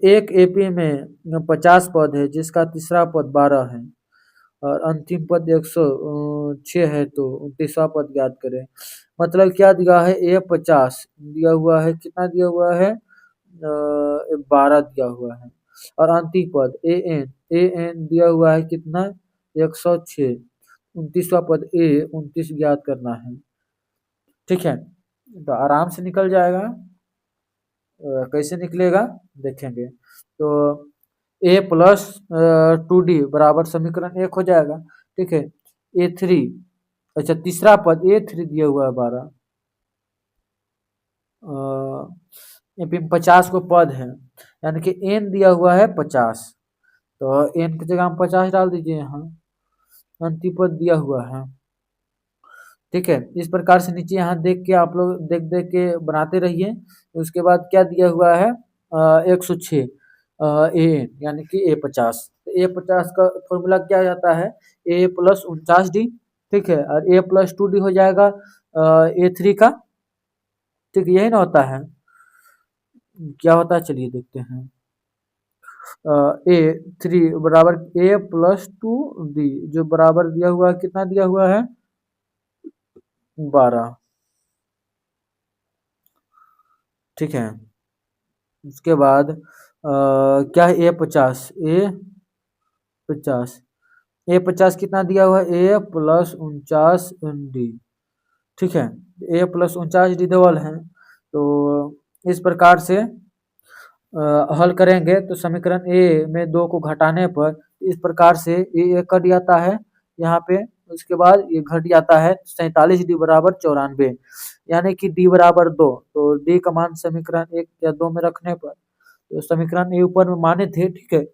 एक एपी में 50 पद है जिसका तीसरा पद 12 है और अंतिम पद 106 है, तो 29वां पद ज्ञात करें। मतलब क्या दिया है, ए 50 दिया हुआ है, कितना दिया हुआ है, 12 दिया हुआ है, और अंतिम पद ए एन दिया हुआ है कितना, 106। 29वां पद ए 29 ज्ञात करना है। ठीक है, तो आराम से निकल जाएगा। कैसे निकलेगा देखेंगे, तो ए प्लस 2d बराबर समीकरण 1 हो जाएगा। ठीक है, ए3, अच्छा तीसरा पद ए3 दिया हुआ है 12, यहाँ पे 50 को पद है, यानी कि n दिया हुआ है 50, तो n की जगह हम 50 डाल दीजिए यहाँ, अंतिम पद दिया हुआ है। ठीक है, इस प्रकार से नीचे यहाँ देख के आप लोग देख देख के बनाते रहिए। उसके बाद क्या दिया हुआ है, 106 ए यानी कि A50। A50 का फॉर्मूला क्या जाता है, A+49D। ठीक है, और A+2D हो जाएगा A3 का। ठीक, यही ना होता है, क्या होता है चलिए देखते हैं। A3 बराबर A+2D, जो बराबर दिया हुआ है, कितना दिया हुआ है, 12। ठीक है, उसके बाद क्या है, A50 A50 कितना दिया हुआ है, A+49D। ठीक है, A+49D डबल है, तो इस प्रकार से हल करेंगे तो समीकरण ए में 2 को घटाने पर इस प्रकार से ये कट जाता है यहाँ पे। उसके बाद ये घट जाता है 47D बराबर 94, यानी कि D बराबर 2। तो D का मान समीकरण 1 या 2 में रखने पर, तो समीकरण ए ऊपर में माने थे। ठीक है,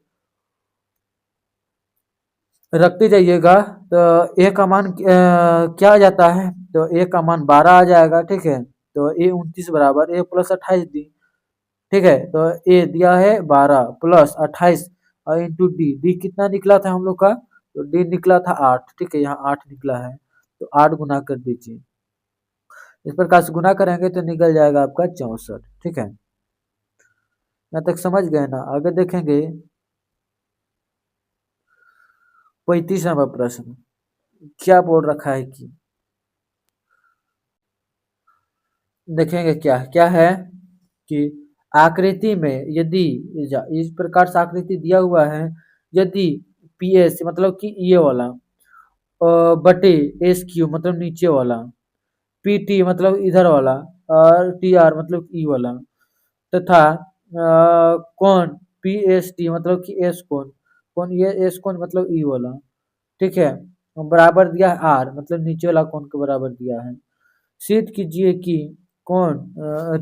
रखते जाइएगा तो ए का मान क्या आ जाता है, तो ए का मान 12 आ जाएगा। ठीक है, तो A29 बराबर A+28D। ठीक है, तो ए दिया है 12 प्लस 28 और इंटू डी। डी कितना निकला था हम लोग का, तो डी निकला था 8। ठीक है, यहाँ 8 निकला है, तो 8 गुना कर दीजिए। इस प्रकार से गुना करेंगे तो निकल जाएगा आपका 64। ठीक है, यहाँ तक समझ गए ना। आगे देखेंगे 35 नंबर प्रश्न, क्या बोल रखा है कि देखेंगे क्या क्या है कि आकृति में यदि इस प्रकार से आकृति दिया हुआ है, यदि पी एस मतलब कि ये वाला बटे एस क्यू मतलब नीचे वाला, पी टी मतलब इधर वाला, और टी आर मतलब ई वाला, तथा कौन पी एस टी मतलब कि एस कौन, कौन ये एस कौन मतलब ई वाला। ठीक है, बराबर दिया है आर मतलब नीचे वाला कौन के बराबर दिया है। सिद्ध कीजिए कि कौन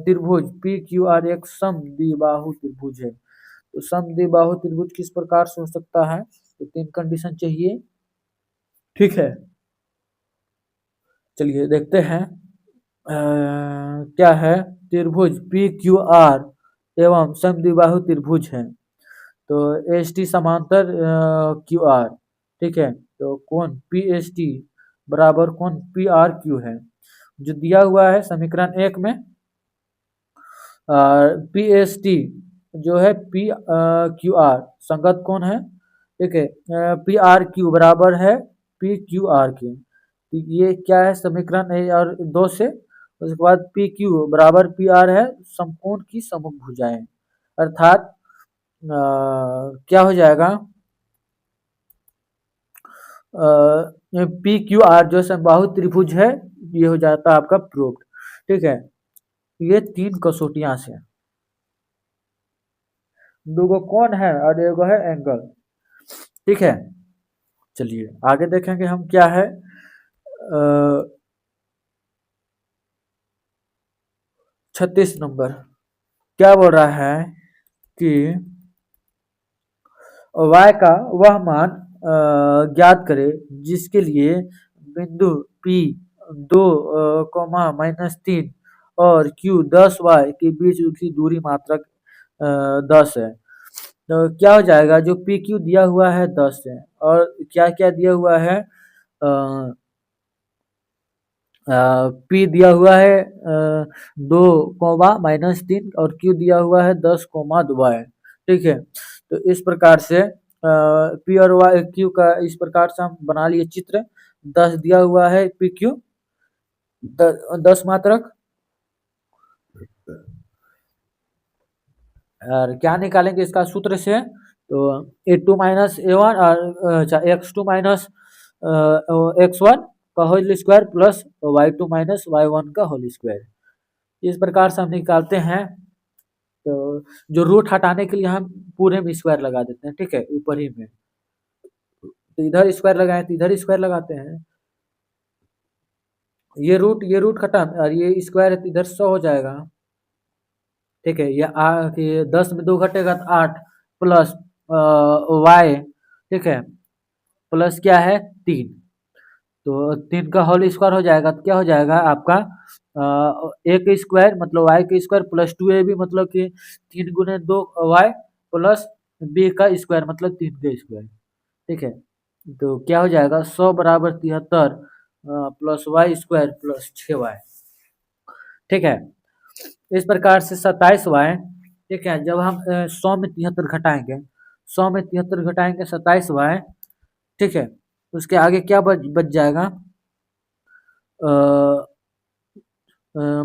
त्रिभुज पी क्यू आर एक समद्विबाहु त्रिभुज है। तो समद्विबाहु त्रिभुज किस प्रकार से हो सकता है, तो 3 कंडीशन चाहिए। ठीक है, चलिए देखते हैं क्या है। त्रिभुज पी क्यू आर एवं समद्विबाहु त्रिभुज है, तो एस टी समांतर क्यू आर। ठीक है, तो कौन पी एस टी बराबर कौन पी आर क्यू है, जो दिया हुआ है समीकरण 1 में। पी एस टी जो है पी क्यू आर संगत कौन है। ठीक है, पी आर क्यू बराबर है पी क्यू आर के। ये क्या है, समीकरण 1 और 2 से। उसके बाद पी क्यू बराबर पी आर है समकोण की सममुख भुजाएं, अर्थात क्या हो जाएगा, पी क्यू आर जो समबाहु त्रिभुज है, ये हो जाता है आपका प्रूव्ड। ठीक है, ये 3 कसौटियां से, दो कौन है और एगो है एंगल। ठीक है, चलिए आगे देखेंगे हम क्या है। 36 नंबर क्या बोल रहा है कि y का वह मान ज्ञात करे जिसके लिए बिंदु P 2, -3 और Q 10y के बीच की दूरी मात्रक 10 है। तो क्या हो जाएगा, जो पी क्यू दिया हुआ है 10 है, और क्या क्या दिया हुआ है, पी दिया हुआ है 2, -3 और क्यू दिया हुआ है 10, 2 है। ठीक है, तो इस प्रकार से पी और वाई क्यू का इस प्रकार से हम बना लिए चित्र। 10 दिया हुआ है पी क्यू, 10 मात्रक, और क्या निकालेंगे इसका सूत्र से, तो A2 माइनस A1 और अच्छा X2 माइनस X1 का whole square plus Y2 minus Y1 का होल स्क्वायर। इस प्रकार से हम निकालते हैं। तो जो रूट हटाने के लिए हम पूरे में स्क्वायर लगा देते हैं। ठीक है, ऊपर ही में, तो इधर स्क्वायर लगाए तो इधर स्क्वायर लगाते हैं। ये रूट खत्म और ये स्क्वायर है तो इधर 100 हो जाएगा। ठीक है, ये 10 में 2 घटेगा तो 8 प्लस वाई, ठीक है, प्लस क्या है 3। तो 3 का होल स्क्वायर हो जाएगा तो क्या हो जाएगा आपका ए के स्क्वायर मतलब वाई के स्क्वायर प्लस 2ab मतलब कि 3 गुने 2 वाई प्लस बी का स्क्वायर मतलब 3 का स्क्वायर। ठीक है, तो क्या हो जाएगा 100 बराबर 73 plus y square plus 6 y. ठीक है, इस प्रकार से 27 वाई। ठीक है, जब हम 100 में 73 घटाएंगे, 100 में 73 घटाएंगे 27 वाई। ठीक है, उसके आगे क्या बच जाएगा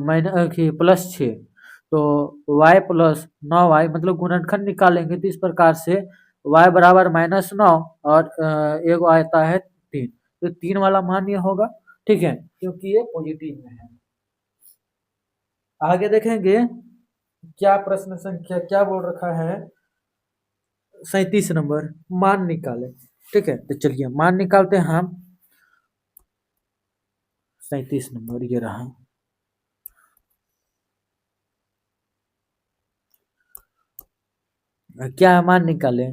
माइनस प्लस 6। तो y प्लस 9y मतलब गुणनखंड निकालेंगे तो इस प्रकार से y बराबर -9 और एगो आता है 3। तो 3 वाला मान ये होगा। ठीक है, क्योंकि ये पॉजिटिव में है। आगे देखेंगे क्या प्रश्न संख्या क्या बोल रखा है 37 नंबर, मान निकाले। ठीक है, तो चलिए मान निकालते हैं हम। 37 नंबर ये रहा। क्या मान निकाले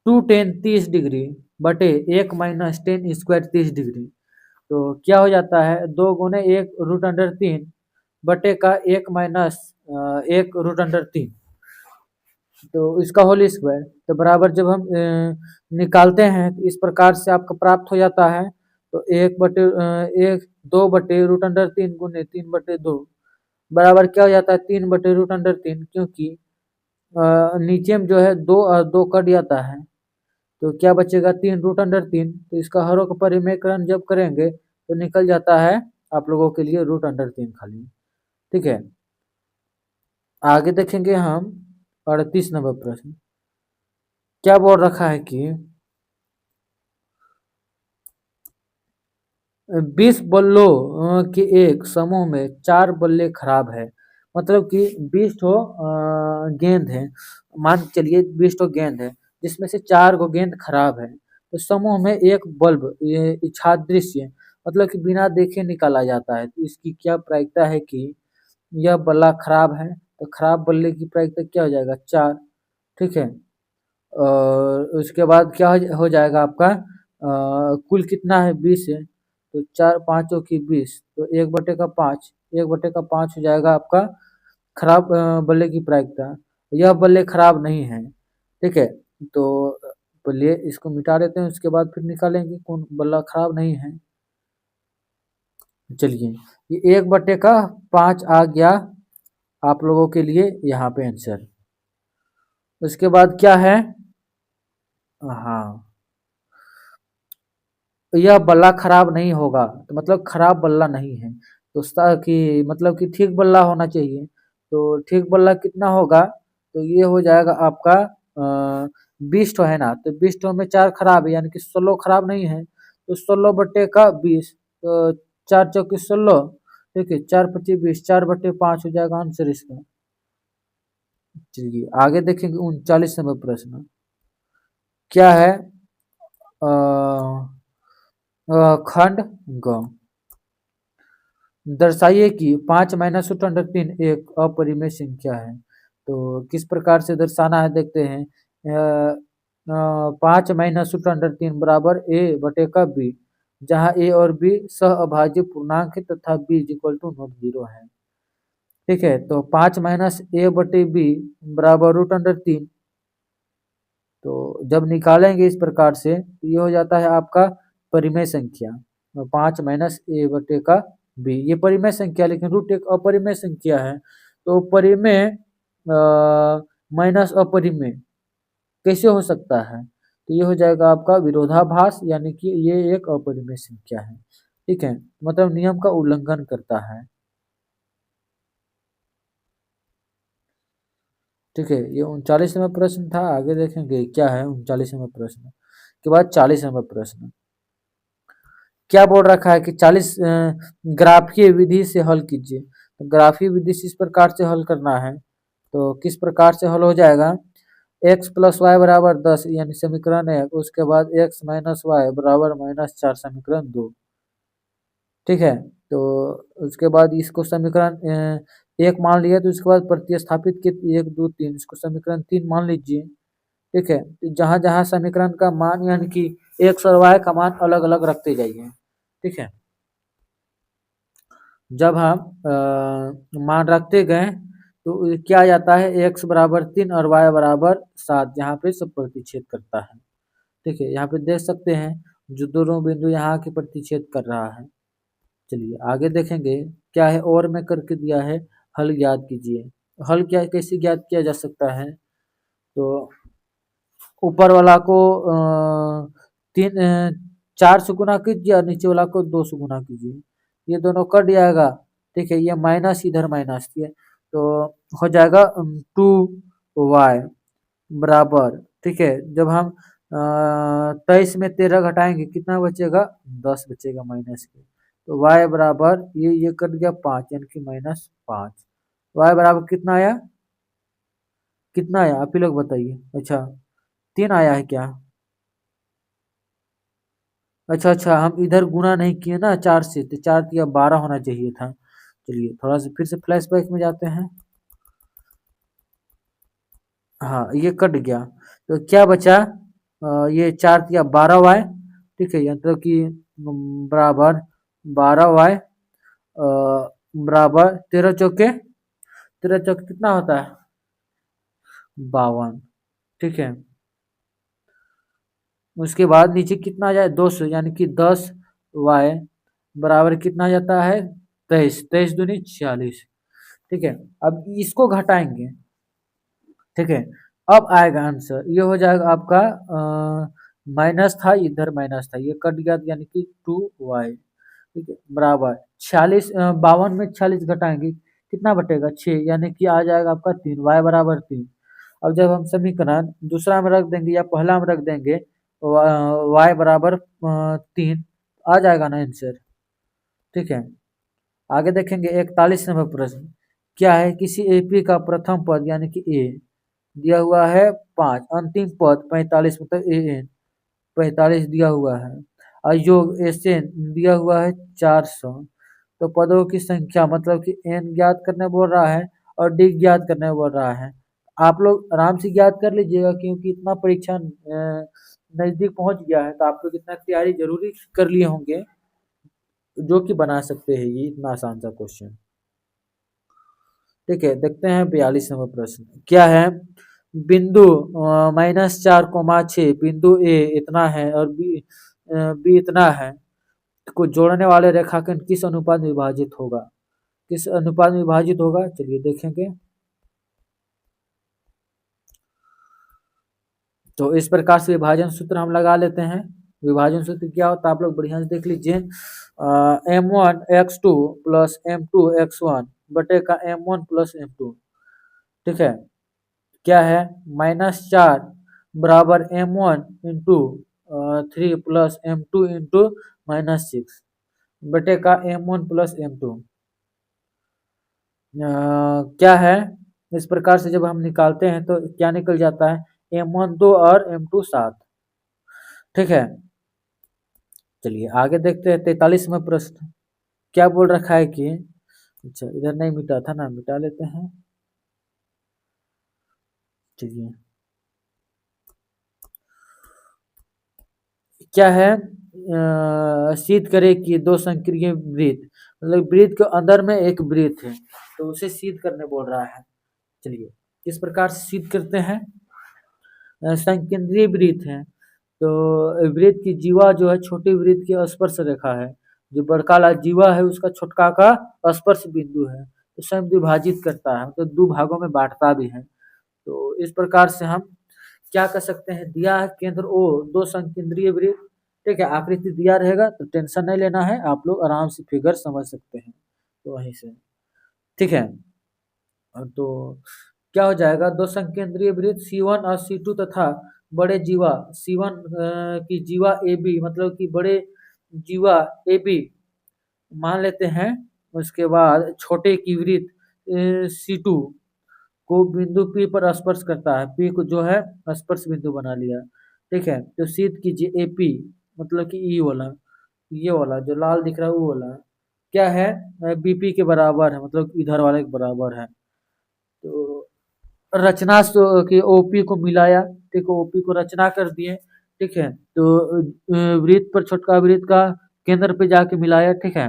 2tan 30 डिग्री बटे 1 - tan² 30 डिग्री। तो क्या हो जाता है 2 गुने 1√3 बटे का 1 - 1√3। तो इसका होल स्क्वायर तो बराबर जब हम निकालते हैं तो इस प्रकार से आपका प्राप्त हो जाता है। तो 2 बटे√3 गुने 3/2 बराबर क्या हो जाता है 3/√3, क्योंकि नीचे में जो है 2 और 2 कट जाता है तो क्या बचेगा 3√3। तो इसका हरों का परिमेयकरण जब करेंगे तो निकल जाता है आप लोगों के लिए √3 खाली। ठीक है, आगे देखेंगे हम 38 नंबर प्रश्न। क्या बोल रखा है कि 20 बल्लों के एक समूह में 4 बल्ले खराब है। मतलब कि 20 ठो गेंद है, मान के चलिए 20 ठो गेंद है जिसमें से 4 गो गेंद खराब है। तो समूह में एक बल्ब ये इच्छादृश्य मतलब कि बिना देखे निकाला जाता है। तो इसकी क्या प्रायिकता है कि यह बल्ला खराब है। तो खराब बल्ले की प्रायिकता क्या हो जाएगा 4। ठीक है, और उसके बाद क्या हो जाएगा आपका कुल कितना है 20 है तो 4 पाँचों की 20 तो 1/5, 1/5 हो जाएगा आपका खराब बल्ले की प्रायिकता। यह बल्ले खराब नहीं है। ठीक है, तो बल्ले इसको मिटा देते हैं, उसके बाद फिर निकालेंगे कौन बल्ला खराब नहीं है। चलिए ये 1/5 आ गया आप लोगों के लिए यहाँ पे आंसर। उसके बाद क्या है, हाँ, यह बल्ला खराब नहीं होगा तो मतलब खराब बल्ला नहीं है। तो कि मतलब कि ठीक बल्ला होना चाहिए। तो ठीक बल्ला कितना होगा तो ये हो जाएगा आपका 20 ठो है ना, तो 20 ठो में 4 खराब है यानी कि 16 खराब नहीं है। तो 16/20 तो 4 चौके 16। ठीक है, 4×25 = 20, 4/5 हो जाएगा आंसर इसका। चलिए आगे देखेंगे 39 नंबर प्रश्न। क्या है खंड ग, दर्शाइए कि 5 - एक अपरिमेय संख्या है। तो किस प्रकार से दर्शाना है देखते हैं। 5 - बराबर a/b, जहाँ a और b सहअभाज्य पूर्णांक है तथा b = ≠0 है। ठीक है, तो 5 - a/b बराबर √3। तो जब निकालेंगे इस प्रकार से तो ये हो जाता है आपका परिमेय संख्या। 5 - a/b ये परिमेय संख्या, लेकिन रूट एक अपरिमेय संख्या है। तो परिमेय माइनस अपरिमेय कैसे हो सकता है तो ये हो जाएगा आपका विरोधाभास, यानी कि ये एक अपरिमेय संख्या है। ठीक है, मतलब नियम का उल्लंघन करता है। ठीक है, ये 39 नंबर प्रश्न था। आगे देखेंगे क्या है 39 नंबर प्रश्न के बाद 40 नंबर प्रश्न। क्या बोल रखा है कि 40 ग्राफीय विधि से हल कीजिए। तो ग्राफीय विधि से इस प्रकार से हल करना है। तो किस प्रकार से हल हो जाएगा x + y बराबर 10 यानी समीकरण 1, उसके बाद x - y बराबर -4 समीकरण 2। ठीक है, तो उसके बाद इसको समीकरण एक मान लिया तो इसके बाद प्रतिस्थापित के 1 2 3 इसको समीकरण 3 मान लीजिए। ठीक है, जहां जहां समीकरण का मान यानी कि एक्स और वाई का मान अलग अलग रखते जाइए। ठीक है, जब हम मान रखते गए तो क्या आ जाता है, एक्स बराबर 3 और वाई बराबर 7, यहाँ पे सब प्रतिच्छेद करता है। ठीक है, यहाँ पे देख सकते हैं जो दोनों बिंदु यहाँ के प्रतिच्छेद कर रहा है। चलिए आगे देखेंगे क्या है, और में करके दिया है हल ज्ञात कीजिए। हल क्या कैसे ज्ञात किया जा सकता है, तो ऊपर वाला को 4 से गुना कीजिए और नीचे वाला को 2 से गुना कीजिए, ये दोनों कट जाएगा। ठीक है, ये माइनस इधर माइनस, ये तो हो जाएगा 2y बराबर। ठीक है, जब हम 23 में 13 घटाएंगे कितना बचेगा, 10 बचेगा माइनस के। तो y बराबर ये कट गया 5 यानी कि -5। y बराबर कितना आया, कितना आया आप ही लोग बताइए। अच्छा 3 आया है क्या, अच्छा अच्छा हम इधर गुना नहीं किए ना 4 से, तो 4 या 12 होना चाहिए था। चलिए थोड़ा सा फिर से फ्लैशबैक में जाते हैं। हाँ ये कट गया तो क्या बचा, ये 4 या 12y। ठीक है, मतलब कि बराबर 12y बराबर 13 चौके, 13 चौके कितना होता है 52। ठीक है, उसके बाद नीचे कितना आ जाए 200 यानी कि 10y बराबर कितना आ जाता है 23, 23 दूनी 46। ठीक है, अब इसको घटाएंगे। ठीक है, अब आएगा आंसर, ये हो जाएगा आपका माइनस था इधर माइनस था, ये कट गया यानी कि 2y। ठीक है, बराबर 46, 52 में 46 घटाएंगे कितना बटेगा 6 यानी कि आ जाएगा आपका 3, y बराबर 3। अब जब हम समीकरण दूसरा में रख देंगे या पहला में रख देंगे y बराबर 3, आ जाएगा ना आंसर। ठीक है, आगे देखेंगे 41 नंबर प्रश्न, क्या है, किसी एपी का प्रथम पद यानी कि ए दिया हुआ है 5, अंतिम पद 45 मतलब ए एन 45 दिया हुआ है, और योग एस एन दिया हुआ है 400। तो पदों की संख्या मतलब कि एन ज्ञात करने बोल रहा है और डी ज्ञात करने बोल रहा है। आप लोग आराम से ज्ञात कर लीजिएगा क्योंकि इतना परीक्षा नजदीक पहुंच गया है, तो आप लोग इतना तैयारी जरूरी कर लिए होंगे जो कि बना सकते हैं ये इतना आसान सा क्वेश्चन। ठीक है, देखते हैं 42 नंबर प्रश्न, क्या है, बिंदु -4, बिंदु ए इतना है और बी इतना है को जोड़ने वाले रेखाखंड किस अनुपात में विभाजित होगा, किस अनुपात में विभाजित होगा, चलिए देखेंगे। तो इस प्रकार से विभाजन सूत्र हम लगा लेते हैं। विभाजन सूत्र क्या होता है आप लोग बढ़िया से देख लीजिए, m1 x2 plus m2 x1 बटे का m1 प्लस m2। ठीक है, क्या है, -4 बराबर m1 into 3 plus m2 into -6 बटे का m1 प्लस m2। क्या है, इस प्रकार से जब हम निकालते हैं तो क्या निकल जाता है, m1 2 और m2 7। ठीक है, चलिए आगे देखते हैं 43 में प्रश्न, क्या बोल रखा है कि, अच्छा इधर नहीं मिटा था ना, मिटा लेते हैं। चलिए क्या है, सिद्ध करे कि दो संक्रिय वृत्त, मतलब वृत्त के अंदर में एक वृत्त है तो उसे सिद्ध करने बोल रहा है। चलिए किस प्रकार से सिद्ध करते हैं, संकेंद्रीय वृत्त है तो वृत्त की जीवा जो है छोटी वृत्त की स्पर्श रेखा है, जो बड़का वाला जीवा है उसका छोटका का स्पर्श बिंदु है, तो स्वयं विभाजित करता है मतलब तो 2 भागों में बांटता भी है। तो इस प्रकार से हम क्या कर सकते हैं, दिया है केंद्र ओ 2 संकेंद्रीय वृत्त। ठीक है, आकृति दिया रहेगा तो टेंशन नहीं लेना है, आप लोग आराम से फिगर समझ सकते हैं, तो वहीं से। ठीक है, तो क्या हो जाएगा, 2 संकेंद्रीय वृत्त C1 और C2 तथा बड़े जीवा C1 की जीवा AB मतलब कि बड़े जीवा AB मान लेते हैं। उसके बाद छोटे की वृत्त C2 को बिंदु P पर स्पर्श करता है, P को जो है स्पर्श बिंदु बना लिया। ठीक है, तो सिद्ध कीजिए AP मतलब कि ई वाला, ये वाला जो लाल दिख रहा है वो वाला, क्या है, बीपी के बराबर है, मतलब इधर वाले के बराबर है। तो रचना की ओपी को मिलाया, ठीक है, ओपी को रचना कर दिए, ठीक है। तो वृत्त पर छोटका वृत्त का केंद्र पे जाके मिलाया, ठीक है।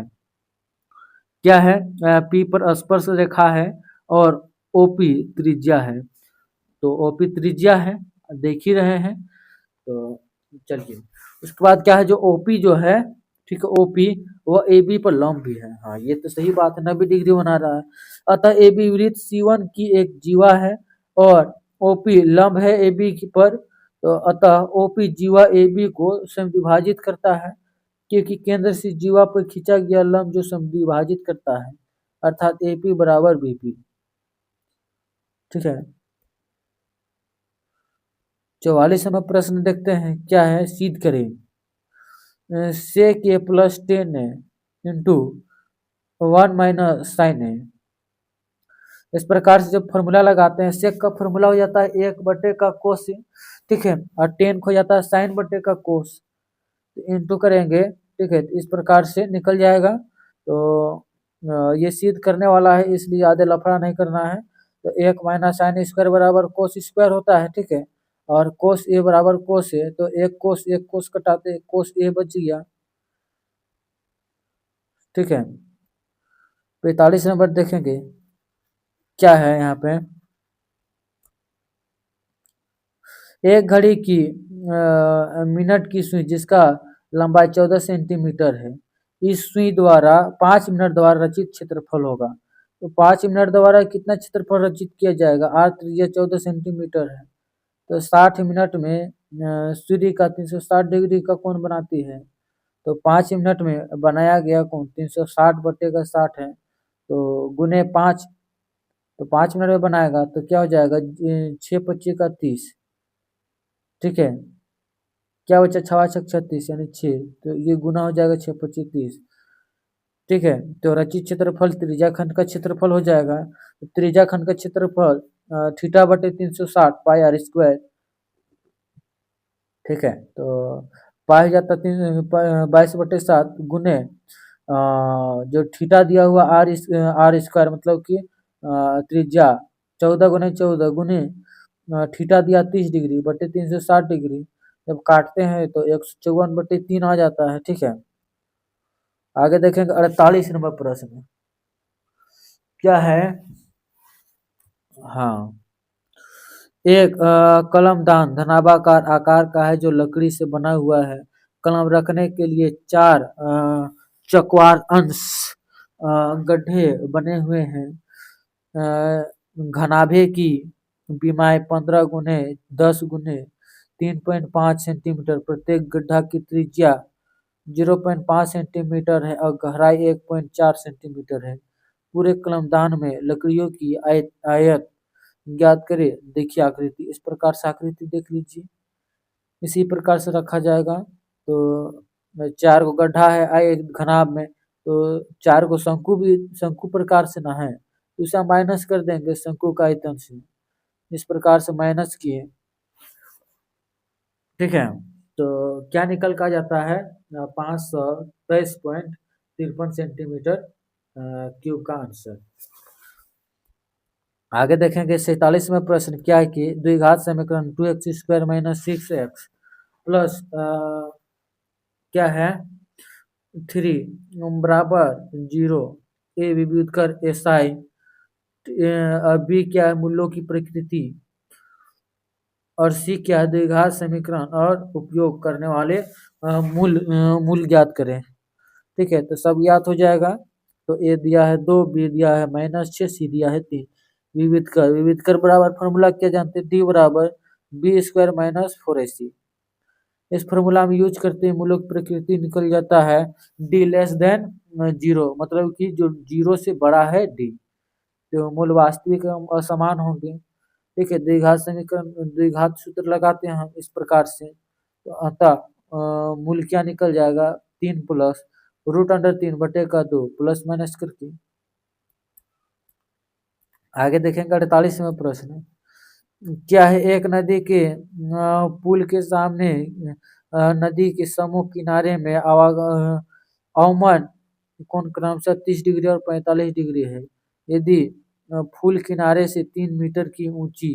क्या है, पी पर स्पर्श रेखा है और ओपी त्रिज्या है। तो ओपी त्रिज्या है, देख ही रहे हैं। तो चलिए, उसके बाद क्या है, जो ओपी जो है, ठीक है, ओपी वो ए बी पर लंब भी है। हाँ, ये तो सही बात है, 90 डिग्री बना रहा है। अतः ए बी वृत्त C1 की एक जीवा है और ओपी लंब है ए बी पर। तो अतः ओपी जीवा ए बी को समद्विभाजित करता है, क्योंकि केंद्र से जीवा पर खींचा गया लंब जो समद्विभाजित करता है, अर्थात ए पी बराबर बी पी, ठीक है। 44वां प्रश्न देखते हैं, क्या है, सिद्ध करें सेक ए प्लस 10 इंटू 1 - sin a। इस प्रकार से जब फॉर्मूला लगाते हैं, सेक का फॉर्मूला हो जाता है 1 का कोस, ठीक है, और 10 हो जाता है साइन बटे का कोस। तो इंटू करेंगे, ठीक है, इस प्रकार से निकल जाएगा। तो ये सिद्ध करने वाला है, इसलिए ज़्यादा लफड़ा नहीं करना है। तो 1 - sin² बराबर कोस स्क्वायर होता है, ठीक है। और कोस ए बराबर कोस ए, तो एक कोस कटाते कोस ए बच गया, ठीक है। 45 नंबर देखेंगे, क्या है यहाँ पे, एक घड़ी की मिनट की सुई जिसका लंबाई 14 सेंटीमीटर है, इस सुई द्वारा 5 मिनट द्वारा रचित क्षेत्रफल होगा। तो 5 मिनट द्वारा कितना क्षेत्रफल रचित किया जाएगा, आर त्रिज्या 14 सेंटीमीटर है। तो 60 मिनट में सूर्य का 360 डिग्री का कोण बनाती है। तो 5 मिनट में बनाया गया कोण 360 बटे का 60 है। तो गुने 5, तो 5 मिनट में बनाएगा तो क्या हो जाएगा, 6×25 = 30, ठीक है। क्या बचा, 6×5 = 36 यानी 6। तो ये गुना हो जाएगा 6×25 = 30, ठीक है। तो रचित क्षेत्रफल त्रिज्या खंड का क्षेत्रफल हो जाएगा। तो त्रिज्या खंड का क्षेत्रफल थीटा बटे 360 पाई आर स्क्वायर, ठीक है। तो पाई हो जाता 22/7 गुने जो थीटा दिया हुआ आर स्क्वायर, मतलब कि त्रिज्या 14 × 14 गुने थीटा दिया 30 डिग्री बटे 360 डिग्री। जब काटते हैं तो 154/3 आ जाता है, ठीक है। आगे देखेंगे 48 नंबर प्रश्न, क्या है, हाँ, एक कलमदान धनाभाकार आकार का है जो लकड़ी से बना हुआ है। कलम रखने के लिए 4 चकवार अंश गड्ढे बने हुए हैं। घनाभे की बीमाई 15 × 10 × 3.5 सेंटीमीटर, प्रत्येक गड्ढा की त्रिज्या 0.5 सेंटीमीटर है और गहराई 1.4 सेंटीमीटर है। पूरे कलमदान में लकड़ियों की आयत ज्ञात करें। देखिए आकृति, इस प्रकार से आकृति देख लीजिए, इसी प्रकार से रखा जाएगा। तो 4 गो गड्ढा है एक घनाभ में, तो 4 गो शंकु भी शंकु प्रकार से ना है, तो इसे माइनस कर देंगे शंकु का आयतन से, इस प्रकार से माइनस किए, ठीक है। तो क्या निकल का जाता है, 523.53 सेंटीमीटर क्यूब का आंसर। आगे देखेंगे 47वां प्रश्न, क्या है कि द्विघात समीकरण 2x² - 6x प्लस क्या है 3 बराबर 0 ए विभुत कर एसआई, बी क्या है मूल्यों की प्रकृति, और सी क्या है द्विघात समीकरण और उपयोग करने वाले मूल ज्ञात करें, ठीक है। तो सब ज्ञात हो जाएगा। तो ए दिया है 2, बी दिया है -6, सी दिया है 3। विविध कर बराबर फॉर्मूला क्या जानते हैं, डी बराबर b² - 4ac। इस फॉर्मूला में यूज करते हैं मूलों की प्रकृति निकल जाता है डी लेस देन 0, मतलब कि जो 0 से बड़ा है डी, तो मूल वास्तविक एवं असमान होंगे, ठीक है। द्विघात समीकरण द्विघात सूत्र लगाते हैं हम इस प्रकार से। तो अतः मूल क्या निकल जाएगा, 3 प्लस √3/2 प्लस माइनस करके। आगे देखेंगे 48वां प्रश्न, क्या है, एक नदी के पुल के सामने नदी के सम्मुख किनारे में अवमन कोण क्रमशः 30 डिग्री और 45 डिग्री है। यदि फूल किनारे से 3 मीटर की ऊंची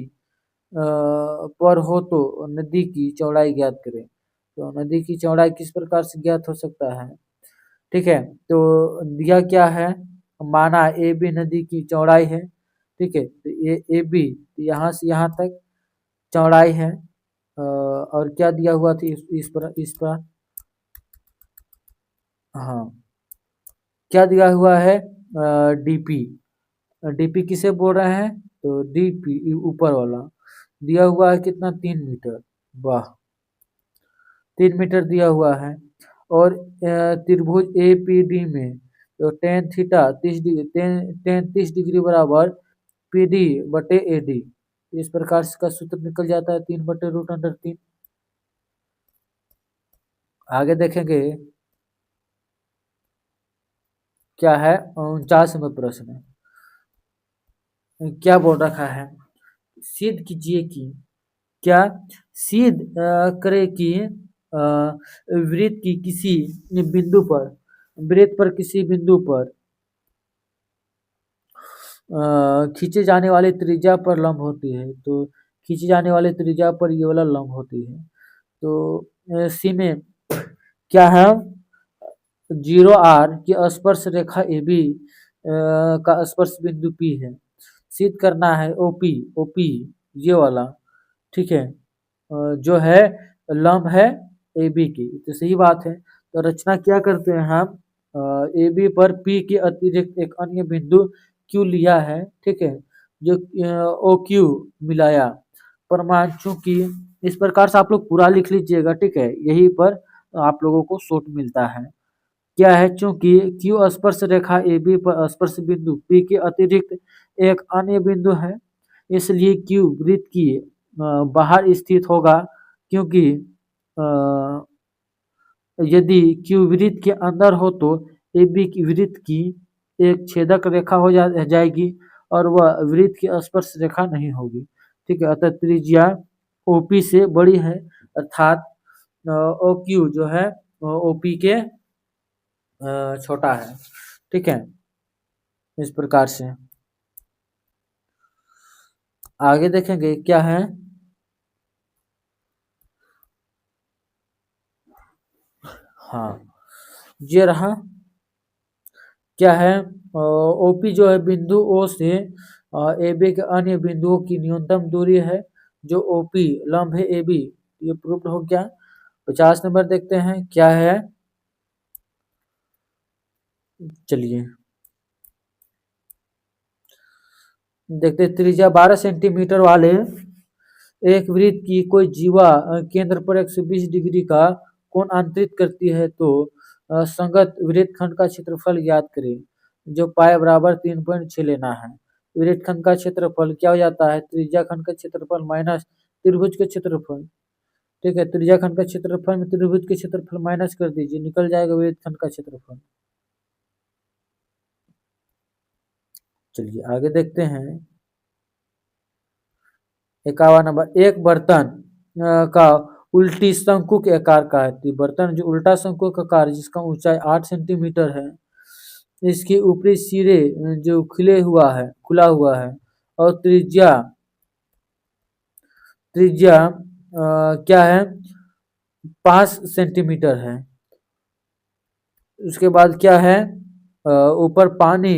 पर हो तो नदी की चौड़ाई ज्ञात करें। तो नदी की चौड़ाई किस प्रकार से ज्ञात हो सकता है? ठीक है, तो दिया क्या है, माना ए बी नदी की चौड़ाई है। ठीक है, तो ए बी यहाँ से यहाँ तक चौड़ाई है। और क्या दिया हुआ था इस पर हाँ, क्या दिया हुआ है, डीपी। डीपी किसे बोल रहे हैं? तो डीपी ऊपर वाला दिया हुआ है कितना, 3 मीटर। वाह, 3 मीटर दिया हुआ है। और त्रिभुज ए पी डी में तो tan theta 30 degree, ten 30 degree बराबर पी डी बटे ए डी। इस प्रकार का सूत्र निकल जाता है 3/√3। आगे देखेंगे क्या है, 49वां प्रश्न क्या बोल रखा है, सिद्ध कीजिए कि क्या सिद्ध करे कि वृत्त की किसी बिंदु पर वृत्त पर किसी बिंदु पर खींचे जाने वाली त्रिज्या पर लंब होती है। तो खींची जाने वाली त्रिज्या पर ये वाला लंब होती है। तो सी में क्या है, 0r की स्पर्श रेखा ए बी का स्पर्श बिंदु P है। सिद्ध करना है ओपी, ओपी ये वाला, ठीक है, जो है लंब है ए बी की। तो सही बात है। तो रचना क्या करते हैं हम, ए बी पर P के अतिरिक्त एक अन्य बिंदु Q लिया है। ठीक है, जो ओ क्यू मिलाया प्रमाण, चूंकि इस प्रकार से आप लोग पूरा लिख लीजिएगा। ठीक है, यही पर आप लोगों को शॉर्ट मिलता है। क्या है, चूंकि Q स्पर्श रेखा ए बी पर स्पर्श बिंदु P के अतिरिक्त एक अन्य बिंदु है, इसलिए Q वृत्त की बाहर स्थित होगा। क्योंकि यदि Q वृत्त के अंदर हो तो AB की वृत्त की एक छेदक रेखा हो जाएगी और वह वृत्त की स्पर्श रेखा नहीं होगी। ठीक है, अतः त्रिज्या OP से बड़ी है, अर्थात OQ जो है OP के छोटा है। ठीक है, इस प्रकार से आगे देखेंगे क्या है, हाँ ये रहा। क्या है, ओपी जो है बिंदु ओ से ए बी के अन्य बिंदुओं की न्यूनतम दूरी है, जो ओपी लंब है ए बी। ये प्रूफ हो गया। 50 नंबर देखते हैं क्या है, चलिए देखते, त्रिज्या 12 सेंटीमीटर वाले एक वृत्त की कोई जीवा केंद्र पर 120 डिग्री का कोण अंतरित करती है, तो संगत वृत्तखंड का क्षेत्रफल ज्ञात करें, जो पाए बराबर 3.6 लेना है। वृत्तखंड का क्षेत्रफल क्या हो जाता है, त्रिज्या खंड का क्षेत्रफल माइनस त्रिभुज के क्षेत्रफल। ठीक है, त्रिज्या खंड का क्षेत्रफल में त्रिभुज के क्षेत्रफल माइनस कर दीजिए, निकल जाएगा वृत्तखंड का क्षेत्रफल। चलिए आगे देखते हैं 51 नंबर, एक बर्तन का उल्टी शंकु के आकार का है। तो बर्तन जो उल्टा शंकु का आकार है, जिसका ऊंचाई 8 सेंटीमीटर है, इसके ऊपरी सिरे जो खुला हुआ है, और त्रिज्या त्रिज्या क्या है, 5 सेंटीमीटर है। उसके बाद क्या है, ऊपर पानी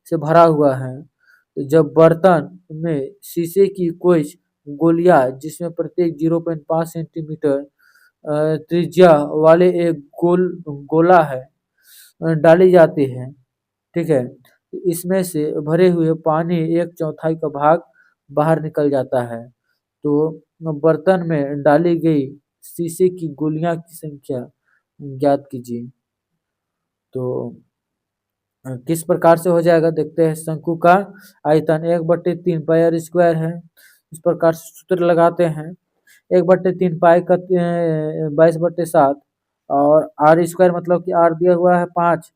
से भरा हुआ है। जब बर्तन में शीशे की कोई गोलियां, जिसमें प्रत्येक 0.5 सेंटीमीटर त्रिज्या वाले एक गोला है, डाली जाती है। ठीक है, इसमें से भरे हुए पानी एक चौथाई का भाग बाहर निकल जाता है। तो बर्तन में डाली गई शीशे की गोलियां की संख्या ज्ञात कीजिए। तो किस प्रकार से हो जाएगा, देखते हैं। शंकु का आयतन 1/3 पाई आर स्क्वायर है। इस प्रकार से सूत्र लगाते हैं, 1/3 पाई का 22/7, और आर स्क्वायर मतलब कि आर दिया हुआ है 5,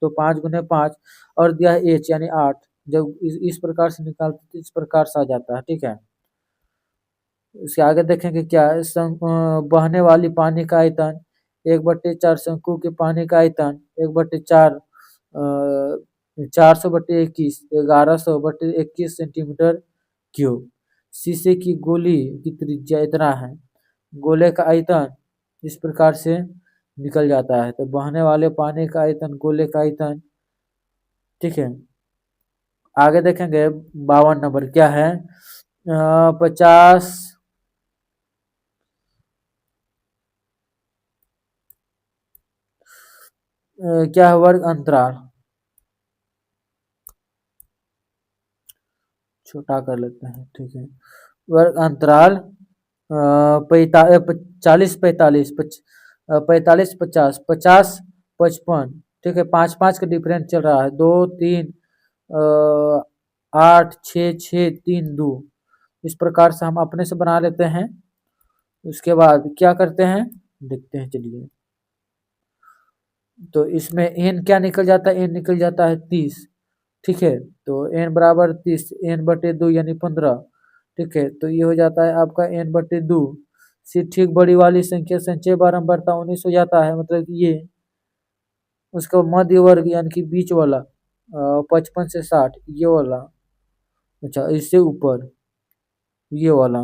तो 5 × 5, और दिया है एच यानी 8। जब इस प्रकार से निकालते तो इस प्रकार से आ जाता है। ठीक है, उसके आगे देखेंगे क्या है, बहने वाली पानी का आयतन 1/4, शंकु के पानी का आयतन 1/4 400/21 1100/21 सेंटीमीटर क्यूब। शीशे की गोली की त्रिज्या इतना है। गोले का आयतन इस प्रकार से निकल जाता है। तो बहने वाले पानी का आयतन, गोले का आयतन, ठीक है। आगे देखेंगे 52 नंबर क्या है। 50 क्या है वर्ग अंतराल, छोटा कर लेते हैं, ठीक है। वर्ग अंतराल 45 45 50 55, ठीक है। 5 5 का डिफरेंस चल रहा है। 2 3 8 6 6 3 2, इस प्रकार से हम अपने से बना लेते हैं। उसके बाद क्या करते हैं देखते हैं, चलिए। तो इसमें n क्या निकल जाता है, n निकल जाता है 30, ठीक है। तो n बराबर 30, n/2 यानी 15, ठीक है। तो ये हो जाता है आपका n/2। ठीक बड़ी वाली संख्या से 6 बार हम बढ़ता 19 हो जाता है, मतलब कि ये उसका मध्य वर्ग यानी कि बीच वाला 55 से 60 ये वाला, अच्छा इससे ऊपर ये वाला,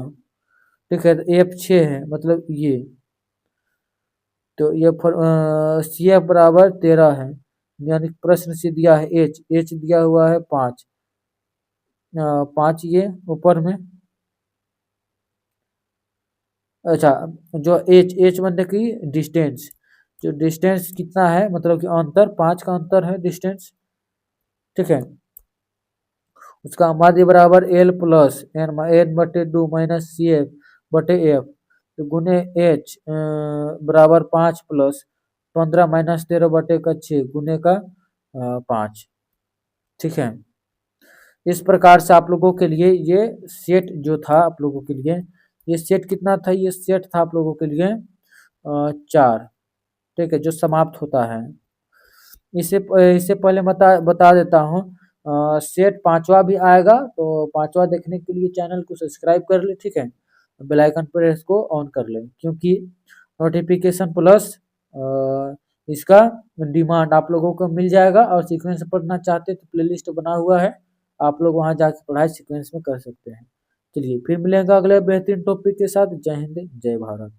ठीक है। तो F6 है, मतलब ये। तो ये CF बराबर 13 है, यानी प्रश्न से दिया है H दिया हुआ है 5, 5 ये ऊपर में, अच्छा। जो H मतलब कि डिस्टेंस, जो डिस्टेंस कितना है, मतलब कि अंतर 5 का अंतर है डिस्टेंस, ठीक है। उसका माध्य बराबर L plus n/2 minus CF/F, तो गुने H बराबर 5 प्लस 15 माइनस 13/6 गुने का 5, ठीक है। इस प्रकार से आप लोगों के लिए ये सेट जो था आप लोगों के लिए, ये सेट कितना था, ये सेट था आप लोगों के लिए 4, ठीक है, जो समाप्त होता है। इससे इससे पहले बता देता हूँ, सेट पांचवा भी आएगा, तो पांचवा देखने के लिए चैनल को सब्सक्राइब कर ले, ठीक है। बेल आइकन पर इसको ऑन कर ले, क्योंकि नोटिफिकेशन प्लस इसका डिमांड आप लोगों को मिल जाएगा। और सीक्वेंस पढ़ना चाहते हैं तो प्लेलिस्ट बना हुआ है, आप लोग वहां जाके पढ़ाई सीक्वेंस में कर सकते हैं। चलिए फिर मिलेंगे अगले बेहतरीन टॉपिक के साथ। जय हिंद, जय भारत।